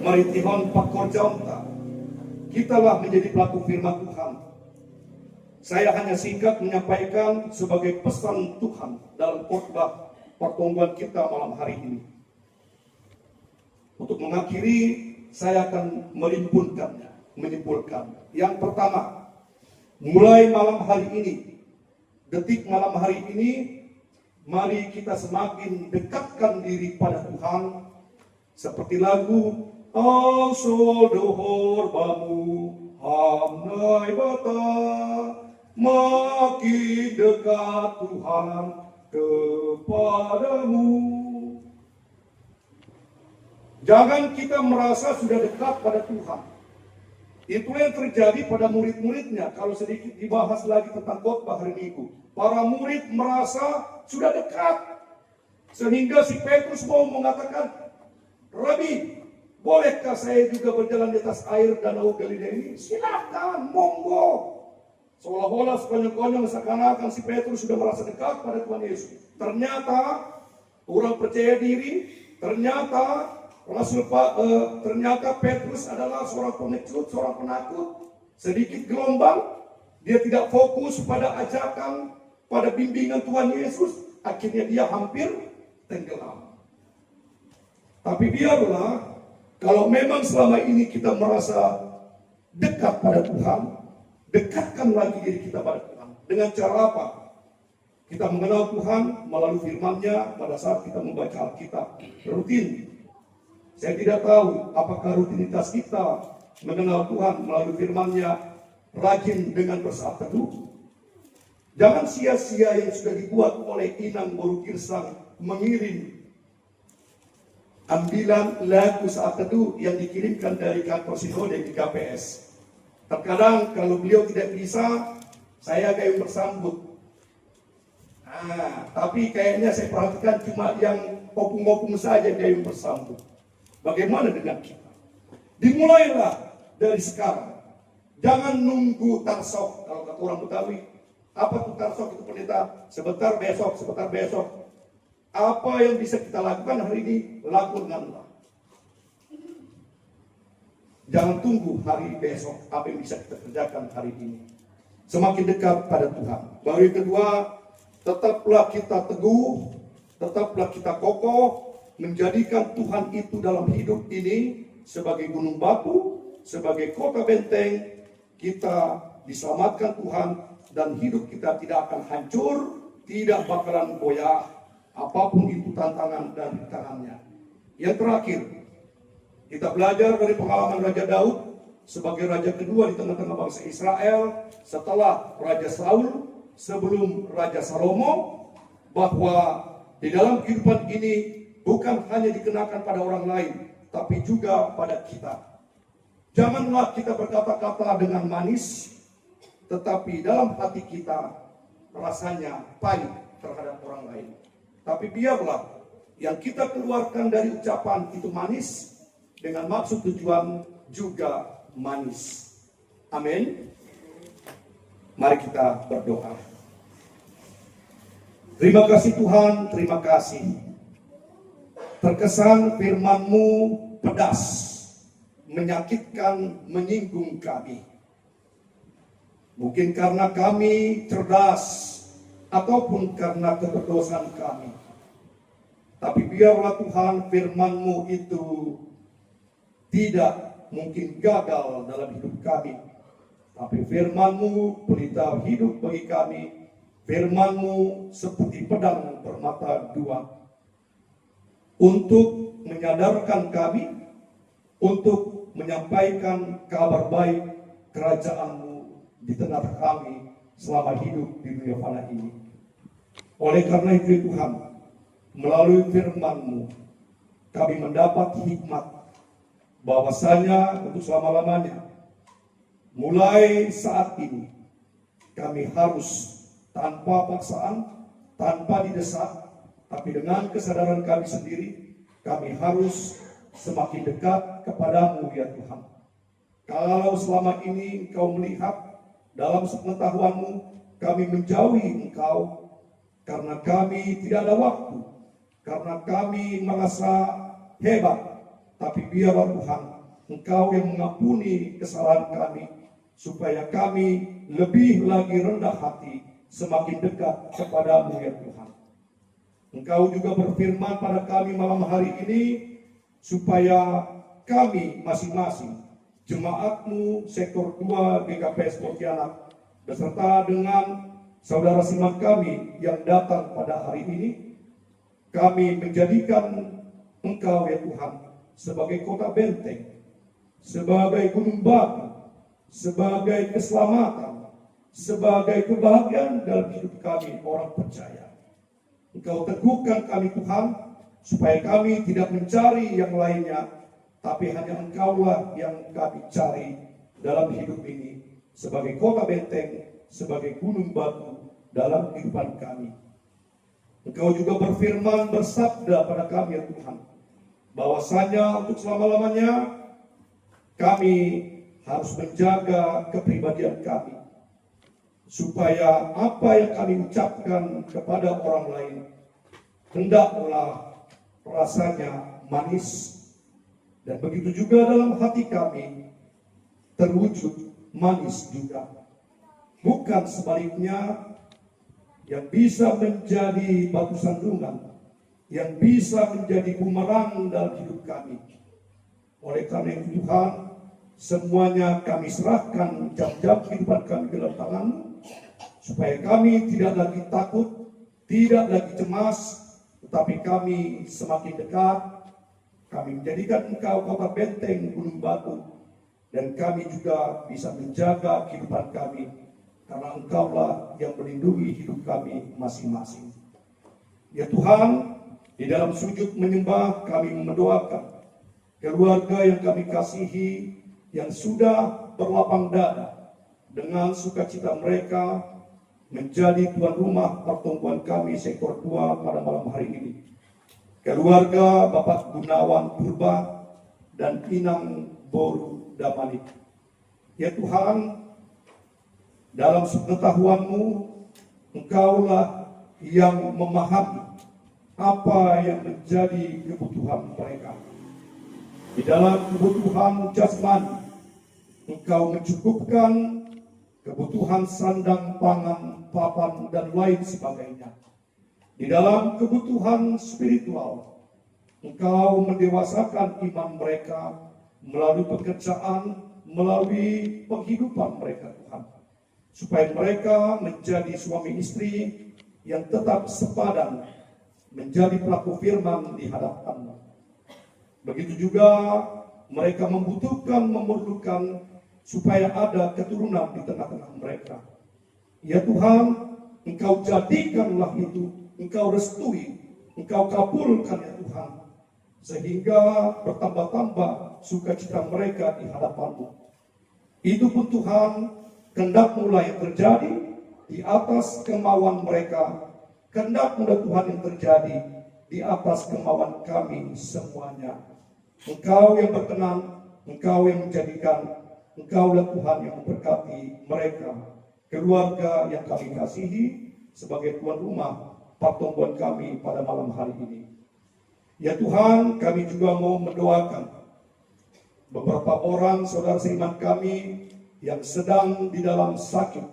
[SPEAKER 9] mari Tuhan pakor jaunta. Kitalah menjadi pelaku firman Tuhan. Saya hanya singkat menyampaikan sebagai pesan Tuhan dalam khotbah pertemuan kita malam hari ini. Untuk mengakhiri, saya akan menyimpulkan. Yang pertama, mulai malam hari ini, detik malam hari ini, mari kita semakin dekatkan diri pada Tuhan. Seperti lagu, "Au sol dohor bamu, hamnai bata." Makin dekat Tuhan kepadamu. Jangan kita merasa sudah dekat pada Tuhan. Itu yang terjadi pada murid-muridnya. Kalau sedikit dibahas lagi tentang khotbah hari Minggu, para murid merasa sudah dekat. Sehingga si Petrus mau mengatakan, "Rabi, bolehkah saya juga berjalan di atas air danau Galilea ini?" Silakan, monggo. Seolah-olah sekonyong-konyong seakan-akan si Petrus sudah merasa dekat pada Tuhan Yesus. Ternyata orang percaya diri, ternyata ternyata Petrus adalah seorang pengecut, seorang penakut. Sedikit gelombang, dia tidak fokus pada ajakan, pada bimbingan Tuhan Yesus, akhirnya dia hampir tenggelam. Tapi biarlah, kalau memang selama ini kita merasa dekat pada Tuhan, dekatkan lagi diri kita pada Tuhan. Dengan cara apa? Kita mengenal Tuhan melalui firman-Nya pada saat kita membaca Alkitab rutin. Saya tidak tahu apakah rutinitas kita mengenal Tuhan melalui firman-Nya rajin dengan bersaat teduh. Jangan sia-sia yang sudah dibuat oleh Inang Boru Girsang mengirim ambilan lagu saat teduh yang dikirimkan dari kantor sinode di KPS. Terkadang kalau beliau tidak bisa, saya gayung bersambut. Tapi kayaknya saya perhatikan cuma yang opung-opung saja gayung bersambut. Bagaimana dengan kita? Dimulailah dari sekarang. Jangan nunggu tarsok. Kalau kata orang Betawi, apa tuh tarsok itu pendeta? Sebentar besok. Apa yang bisa kita lakukan hari ini, lakukanlah. Jangan tunggu hari besok, apa yang bisa kita kerjakan hari ini. Semakin dekat pada Tuhan. Baru yang kedua, tetaplah kita teguh, tetaplah kita kokoh, menjadikan Tuhan itu dalam hidup ini sebagai gunung batu, sebagai kota benteng. Kita diselamatkan Tuhan dan hidup kita tidak akan hancur, tidak bakalan goyah. Apapun itu tantangan dan rintangannya. Yang terakhir, kita belajar dari pengalaman Raja Daud sebagai raja kedua di tengah-tengah bangsa Israel setelah Raja Saul, sebelum Raja Salomo, bahwa di dalam kehidupan ini bukan hanya dikenakan pada orang lain, tapi juga pada kita. Janganlah kita berkata-kata dengan manis, tetapi dalam hati kita rasanya pahit terhadap orang lain. Tapi biarlah yang kita keluarkan dari ucapan itu manis, dengan maksud tujuan juga manis. Amin. Mari kita berdoa. Terima kasih Tuhan, terima kasih. Terkesan firman-Mu pedas, menyakitkan, menyinggung kami. Mungkin karena kami cerdas, ataupun karena keberdosan kami. Tapi biarlah Tuhan firman-Mu itu tidak mungkin gagal dalam hidup kami. Tapi firman-Mu pelita hidup bagi kami. Firman-Mu seperti pedang bermata dua. Untuk menyadarkan kami, untuk menyampaikan kabar baik kerajaan-Mu di tengah kami selama hidup di dunia fana ini. Oleh karena itu Tuhan, melalui firman-Mu, kami mendapat hikmat bahwasanya untuk selama-lamanya, mulai saat ini, kami harus tanpa paksaan, tanpa didesak, tapi dengan kesadaran kami sendiri, kami harus semakin dekat kepada-Mu ya Tuhan. Kalau selama ini Engkau melihat dalam sepengetahuan-Mu, kami menjauhi Engkau, karena kami tidak ada waktu, karena kami merasa hebat. Tapi biarlah Tuhan, Engkau yang mengampuni kesalahan kami, supaya kami lebih lagi rendah hati, semakin dekat kepada-Mu ya Tuhan. Engkau juga berfirman pada kami malam hari ini, supaya kami masing-masing, jemaat-Mu sektor 2 GKPS Pontianak, beserta dengan saudara seiman kami yang datang pada hari ini, kami menjadikan Engkau ya Tuhan sebagai kota benteng, sebagai gunung batu, sebagai keselamatan, sebagai kebahagiaan dalam hidup kami orang percaya. Engkau teguhkan kami Tuhan, supaya kami tidak mencari yang lainnya, tapi hanya Engkaulah yang kami cari dalam hidup ini, sebagai kota benteng, sebagai gunung batu dalam kehidupan kami. Engkau juga berfirman, bersabda pada kami ya Tuhan, bahwasanya untuk selama-lamanya kami harus menjaga kepribadian kami, supaya apa yang kami ucapkan kepada orang lain hendaklah rasanya manis, dan begitu juga dalam hati kami terwujud manis juga. bukan sebaliknya, yang bisa menjadi batu sandungan, yang bisa menjadi bumerang dalam hidup kami. Oleh karena itu Tuhan, semuanya kami serahkan jam-jam kehidupan kami dalam tangan-Mu, supaya kami tidak lagi takut, tidak lagi cemas, tetapi kami semakin dekat. Kami menjadikan Engkau kota benteng gunung batu, dan kami juga bisa menjaga kehidupan kami, karena Engkaulah yang melindungi hidup kami masing-masing. Ya Tuhan, di dalam sujud menyembah kami mendoakan keluarga yang kami kasihi, yang sudah berlapang dada dengan sukacita mereka menjadi tuan rumah pertemuan kami sektor 2 pada malam hari ini. Keluarga Bapak Gunawan Purba dan Inang Boru Damanik. Ya Tuhan, dalam sepengetahuan-Mu, Engkaulah yang memahami apa yang menjadi kebutuhan mereka. Di dalam kebutuhan jasmani, Engkau mencukupkan kebutuhan sandang, pangan, papan, dan lain sebagainya. Di dalam kebutuhan spiritual, Engkau mendewasakan iman mereka melalui pekerjaan, melalui penghidupan mereka Tuhan. Supaya mereka menjadi suami istri yang tetap sepadan, menjadi pelaku firman di hadapan-Mu. Begitu juga mereka memerlukan supaya ada keturunan di tengah-tengah mereka. Ya Tuhan, Engkau jadikanlah itu, Engkau restui, Engkau kabulkan ya Tuhan, sehingga bertambah-tambah sukacita mereka di hadapan-Mu. Itu pun Tuhan, kehendak mulai terjadi di atas kemauan mereka, kehendak mudah Tuhan yang terjadi di atas kemauan kami semuanya. Engkau yang berkenan, Engkau yang menjadikan, Engkaulah Tuhan yang memberkati mereka, keluarga yang kami kasihi sebagai tuan rumah pertemuan kami pada malam hari ini. Ya Tuhan, kami juga mau mendoakan beberapa orang saudara seiman kami yang sedang di dalam sakit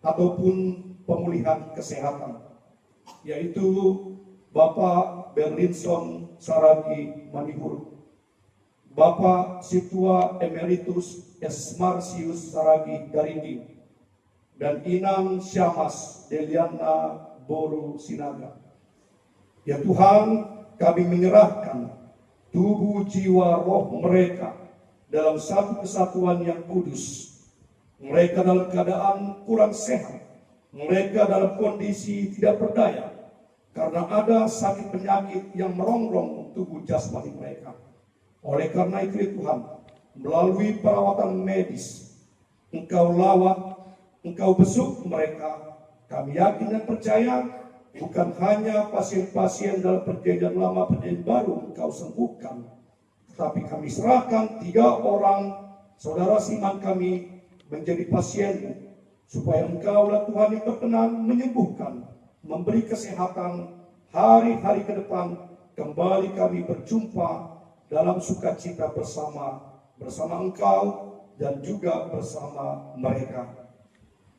[SPEAKER 9] ataupun pemulihan kesehatan, yaitu Bapak Berlinson Saragi Manihur, Bapak Situa Emeritus S. Marsius Saragi Garindi, dan Inang Syamas Deliana Boru Sinaga. Ya Tuhan, kami menyerahkan tubuh, jiwa, roh mereka dalam satu kesatuan yang kudus. Mereka dalam keadaan kurang sehat, mereka dalam kondisi tidak berdaya, karena ada sakit penyakit yang merongrong tubuh jasmani mereka. Oleh karena itu ya Tuhan, melalui perawatan medis, Engkau lawat, Engkau besuk mereka. Kami yakin dan percaya, bukan hanya pasien-pasien dalam perjanjian lama, perjanjian baru Engkau sembuhkan, tapi kami serahkan 3 orang saudara siman kami menjadi pasien, supaya Engkaulah Tuhan yang berkenan menyembuhkan, memberi kesehatan. Hari-hari ke depan kembali kami berjumpa dalam sukacita bersama Engkau dan juga bersama mereka.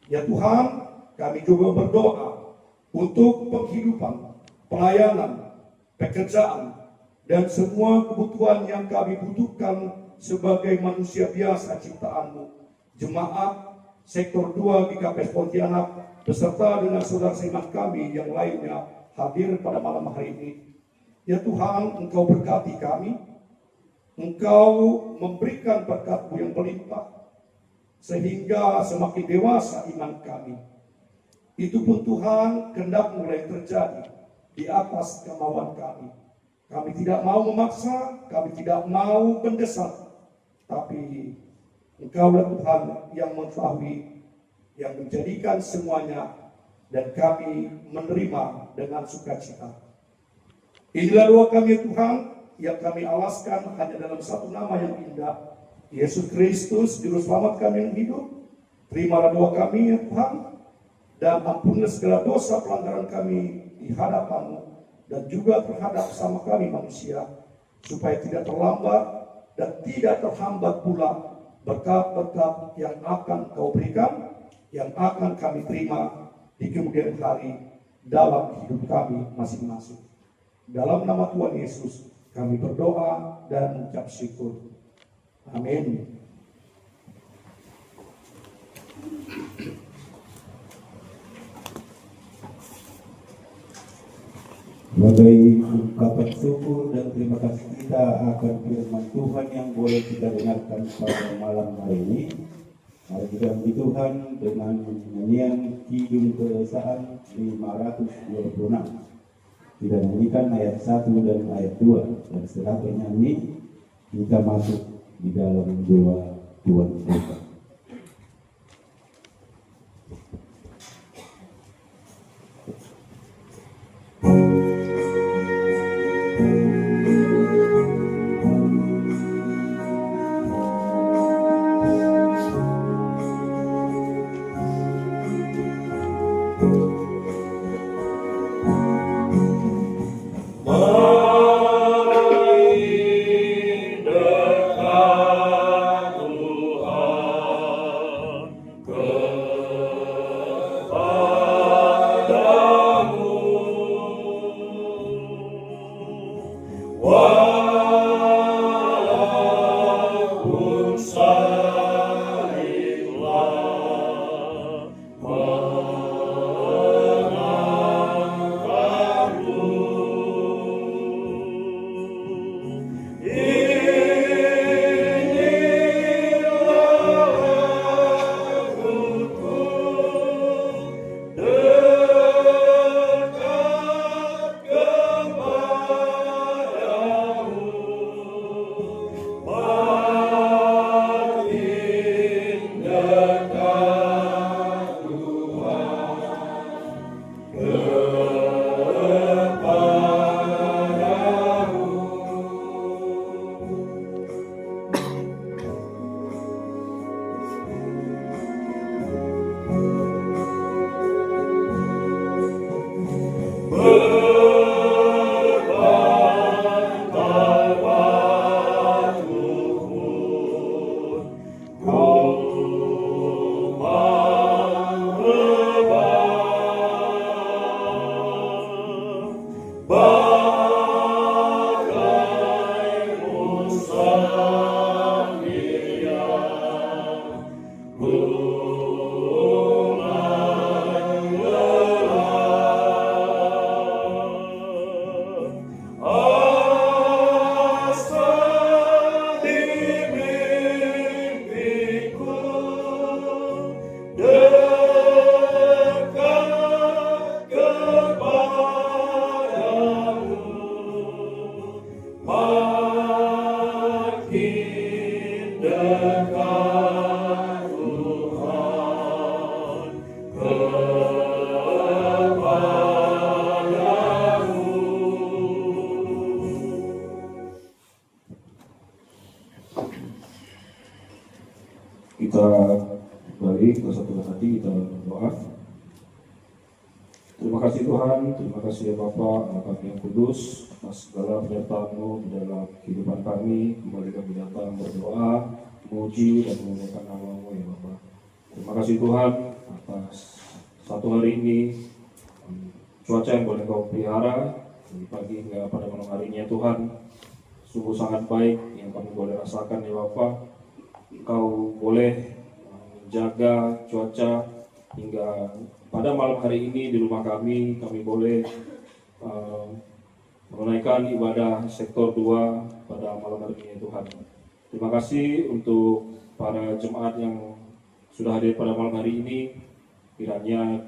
[SPEAKER 9] Ya Tuhan, kami juga berdoa untuk penghidupan, pelayanan, pekerjaan, dan semua kebutuhan yang kami butuhkan sebagai manusia biasa ciptaan-Mu. Jemaat sektor 2 GKP Pontianak beserta dengan saudara seiman kami yang lainnya hadir pada malam hari ini. Ya Tuhan, Engkau berkati kami, Engkau memberikan berkat-Mu yang berlimpah, sehingga semakin dewasa iman kami. Itu pun Tuhan, kehendak mulai terjadi di atas kemauan kami. Kami tidak mau memaksa, kami tidak mau mendesak, tapi Engkaulah Tuhan yang mengetahui, yang menjadikan semuanya, dan kami menerima dengan sukacita. Inilah doa kami ya Tuhan, yang kami alaskan hanya dalam satu nama yang indah, Yesus Kristus, Juru Selamat kami yang hidup. Terimalah doa kami ya Tuhan, dan ampunilah segala dosa pelanggaran kami di hadapan-Mu, dan juga terhadap sama kami manusia, supaya tidak terlambat dan tidak terhambat pula berkat-berkat yang akan Kau berikan yang akan kami terima di kemudian hari dalam hidup kami masing-masing. Dalam nama Tuhan Yesus kami berdoa dan mengucap syukur. Amin.
[SPEAKER 1] Sebagai ungkapan syukur dan terima kasih kita akan firman Tuhan yang boleh kita dengarkan pada malam hari ini, mari kita puji Tuhan dengan nyanyian Kidung Keresahan 526. Kita nyanyikan ayat 1 dan ayat 2, dan setelah bernyanyi kita masuk di dalam doa Tuhan kita.
[SPEAKER 11] Kita balik bersatu hati, kita berdoa. Terima kasih Tuhan, terima kasih ya Bapa, Anak yang kudus, atas segala penyertaan-Mu di dalam kehidupan kami. Kembali kami datang berdoa, memuji dan memuliakan nama-Mu ya Bapa. Terima kasih Tuhan atas satu hari ini, cuaca yang boleh Kau pelihara dari pagi hingga pada malam harinya Tuhan. Sungguh sangat baik yang kami boleh rasakan ya Bapa. Kau boleh menjaga cuaca hingga pada malam hari ini di rumah kami boleh menunaikan ibadah sektor 2 pada malam hari ini Tuhan. Terima kasih untuk para jemaat yang sudah hadir pada malam hari ini. Kiranya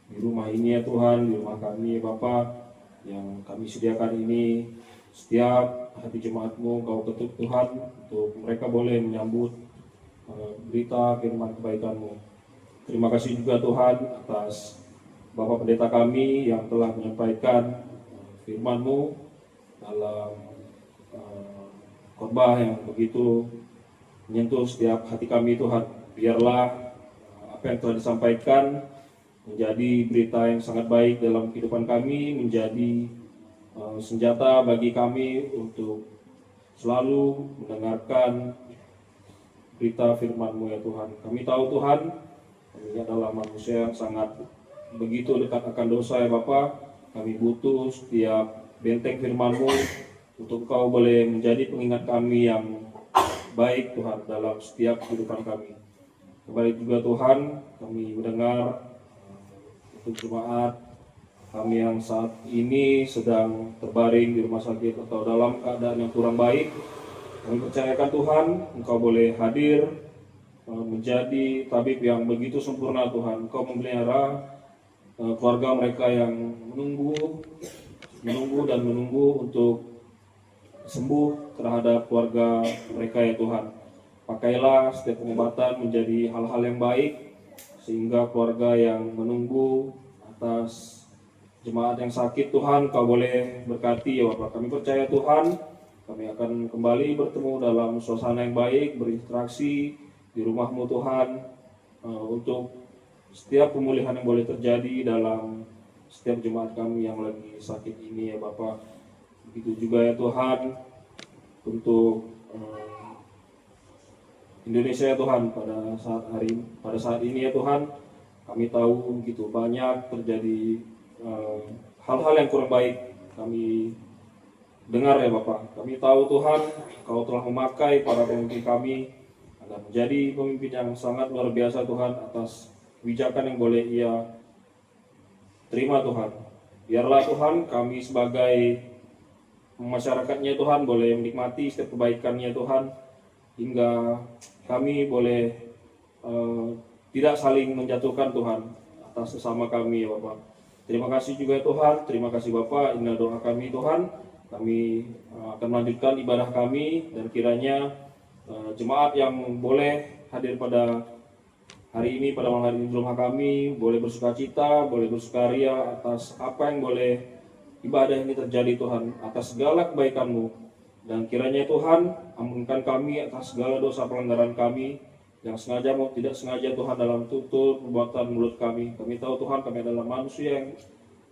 [SPEAKER 11] di rumah ini ya Tuhan, di rumah kami Bapa yang kami sediakan ini, setiap hati jemaat-Mu Kau ketuk Tuhan, untuk mereka boleh menyambut berita firman kebaikan-Mu. Terima kasih juga Tuhan atas Bapak Pendeta kami yang telah menyampaikan firman-Mu dalam khotbah yang begitu menyentuh setiap hati kami Tuhan. Biarlah apa yang telah disampaikan menjadi berita yang sangat baik dalam kehidupan kami, menjadi senjata bagi kami untuk selalu mendengarkan berita firman-Mu ya Tuhan. Kami tahu Tuhan, Kami adalah manusia yang sangat begitu dekat akan dosa ya Bapa. Kami butuh setiap benteng firman-Mu untuk Kau boleh menjadi pengingat kami yang baik Tuhan dalam setiap kehidupan kami. Kembali juga Tuhan, kami mendengar untuk jemaat kami yang saat ini sedang terbaring di rumah sakit atau dalam keadaan yang kurang baik. Kami percayakan Tuhan, Engkau boleh hadir menjadi tabib yang begitu sempurna Tuhan. Engkau memelihara keluarga mereka yang menunggu untuk sembuh terhadap keluarga mereka ya Tuhan. Pakailah setiap pengobatan menjadi hal-hal yang baik sehingga keluarga yang menunggu atas jemaat yang sakit Tuhan Kau boleh berkati ya Bapak. Kami percaya Tuhan, kami akan kembali bertemu dalam suasana yang baik, berinteraksi di rumah-Mu Tuhan, untuk setiap pemulihan yang boleh terjadi dalam setiap jemaat kami yang lagi sakit ini ya Bapak. Begitu juga ya Tuhan untuk Indonesia ya Tuhan pada saat ini ya Tuhan, kami tahu begitu banyak terjadi hal-hal yang kurang baik. Kami dengar ya Bapak, kami tahu Tuhan Kau telah memakai para pemimpin kami agar menjadi pemimpin yang sangat luar biasa Tuhan atas kebijakan yang boleh ia terima Tuhan. Biarlah Tuhan kami sebagai masyarakatnya Tuhan boleh menikmati setiap kebaikannya Tuhan, hingga kami boleh tidak saling menjatuhkan Tuhan atas sesama kami ya Bapak. Terima kasih juga Tuhan, terima kasih Bapak. Inilah doa kami Tuhan. Kami akan melanjutkan ibadah kami dan kiranya jemaat yang boleh hadir pada hari ini, pada malam hari ini di rumah kami, boleh bersukacita, boleh bersukaria atas apa yang boleh ibadah ini terjadi Tuhan, atas segala kebaikan-Mu. Dan kiranya Tuhan, ampunkan kami atas segala dosa pelanggaran kami, yang sengaja maupun tidak sengaja Tuhan dalam tutur perbuatan mulut kami. Kami tahu Tuhan, kami adalah manusia yang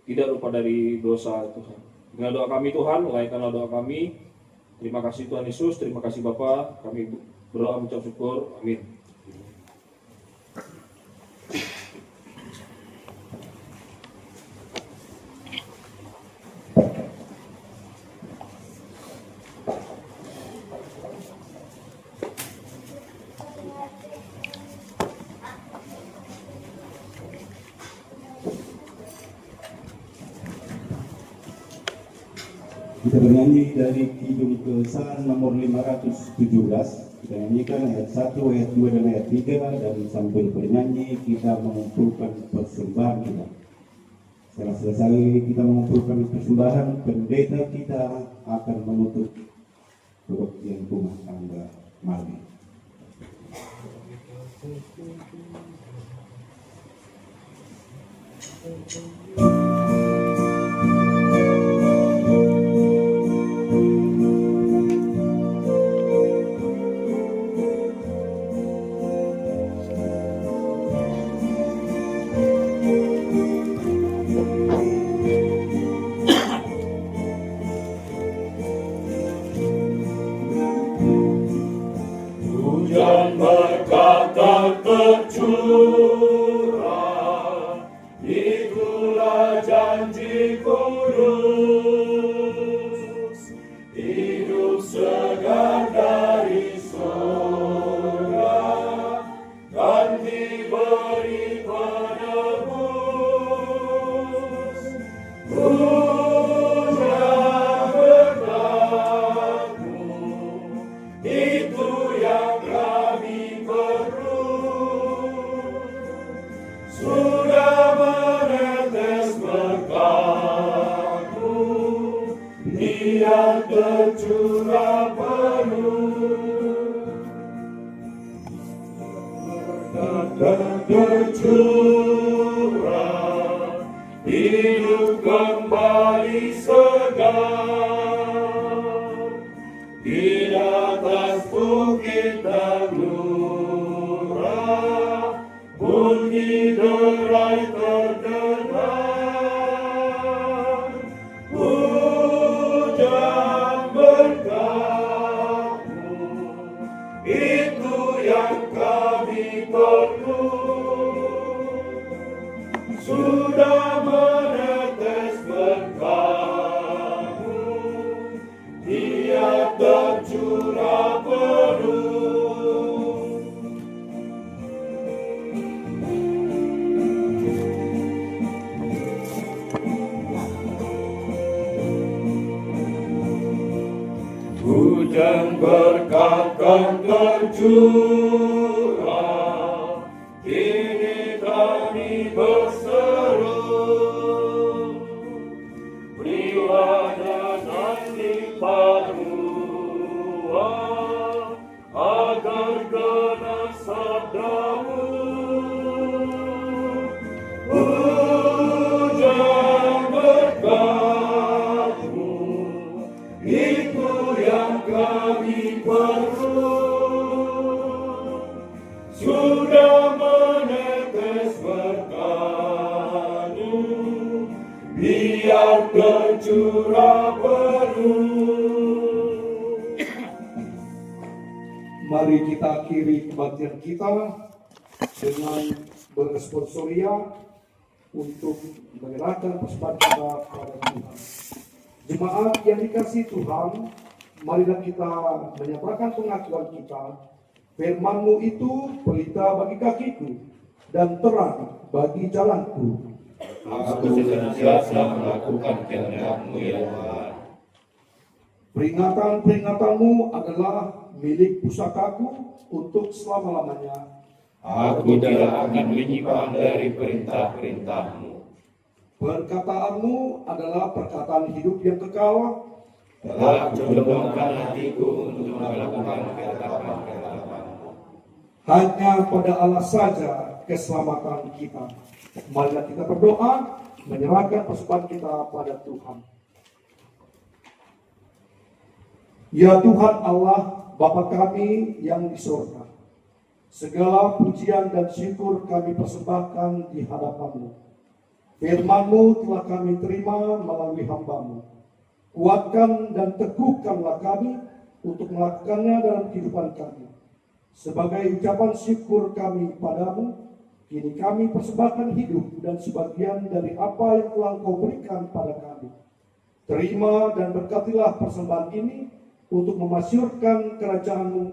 [SPEAKER 11] tidak lupa dari dosa Tuhan. Dengan doa kami Tuhan, layakkanlah doa kami. Terima kasih Tuhan Yesus, terima kasih Bapa. Kami berdoa mengucap syukur. Amin.
[SPEAKER 1] Kita bernyanyi dari Kidung Kesan nomor 517. Kita nyanyikan ayat 1, ayat 2, dan ayat 3. Dan sambil bernyanyi kita mengumpulkan persembahan kita. Setelah selesai kita mengumpulkan persembahan, pendeta kita akan menutup kebaktian rumah tangga malam.
[SPEAKER 6] Hujan berkata tercurah, itulah janji kudus, hidup segar dari surga, kan diberi penebus. Hujan berkatmu, itu yang kami perlu. Sudah menetes berkat-Mu, Dia tercurah penuh. Dan tercurah, hidup kembali segar. Di atas bukit Tanura, bunyi derai terdengar. Hujan berkat-Mu, itu yang kami perlu. sudah menetes berkahmu, Dia tercurah penuh. Hujan berkat kan tercurah, kini kami berseru, berilah nanti paruan agar genap sabdamu. Hujan berkatmu, itu yang kami perlu. Sudah menetes berkatmu, biar tercurah penuh.
[SPEAKER 9] Mari kita akhiri kebaktian kita dengan berresponsoria untuk menyerahkan persembahan kita pada Tuhan. Jemaat yang dikasihi Tuhan, marilah kita menyatakan pengakuan kita. Firman-Mu itu pelita bagi kakiku dan terang bagi jalanku.
[SPEAKER 10] Aku senantiasa melakukan kehendak-Mu ya Tuhan.
[SPEAKER 9] Peringatan-peringatanmu adalah milik pusakaku untuk selama-lamanya.
[SPEAKER 10] Aku tidak akan menyimpang dari perintah-perintah-Mu.
[SPEAKER 9] Perkataanmu adalah perkataan hidup yang kekal.
[SPEAKER 10] Telah condongkan hatiku untuk melakukan ketetapan-ketetapan-Mu.
[SPEAKER 9] Hanya pada Allah saja keselamatan kita. Marilah kita berdoa, menyerahkan persembahan kita pada Tuhan. Ya Tuhan Allah, Bapa kami yang di surga, segala pujian dan syukur kami persembahkan di hadapan-Mu. Firman-Mu telah kami terima melalui hamba-Mu. Kuatkan dan teguhkanlah kami untuk melakukannya dalam kehidupan kami. Sebagai ucapan syukur kami padamu, kini kami persembahkan hidup dan sebagian dari apa yang telah Engkau berikan pada kami. Terima dan berkatilah persembahan ini untuk memasyurkan kerajaan-Mu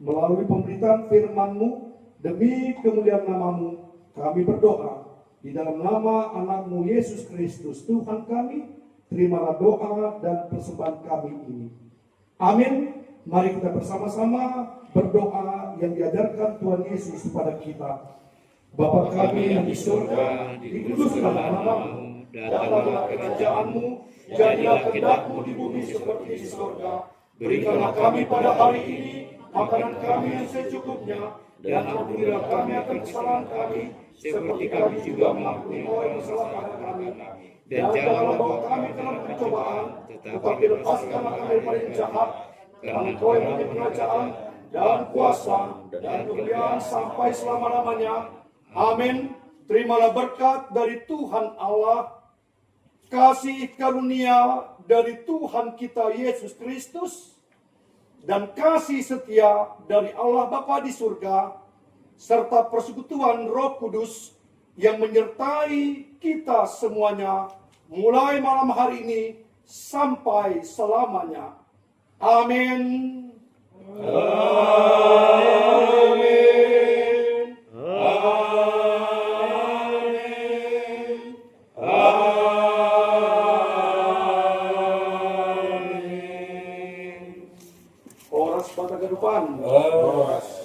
[SPEAKER 9] melalui pemberitaan firman-Mu demi kemuliaan nama-Mu. Kami berdoa di dalam nama anak-Mu Yesus Kristus Tuhan kami. Terimalah doa dan persembahan kami ini. Amin. Mari kita bersama-sama berdoa yang diajarkan Tuhan Yesus kepada kita. Bapa kami yang di surga, dikuduskanlah namamu, datanglah kerajaan-Mu, jadilah kehendak-Mu di bumi seperti di surga. Berikanlah kami pada hari ini makanan kami yang secukupnya, dan ampunilah kami akan kesalahan kami, seperti kami juga mengampuni orang yang mensalahkan kami. Dan janganlah bawa kami dalam pencobaan, tetapi lepaskanlah kami dari yang jahat, karena Engkau yang punya kerajaan dan kuasa dan kemuliaan sampai selama-lamanya. Amin. Terimalah berkat dari Tuhan Allah, kasih karunia dari Tuhan kita Yesus Kristus, dan kasih setia dari Allah Bapa di surga, serta persekutuan Roh Kudus yang menyertai kita semuanya, mulai malam hari ini sampai selamanya. Amin. Amin. Amin. Amin. Oras bata kedepan. Oras.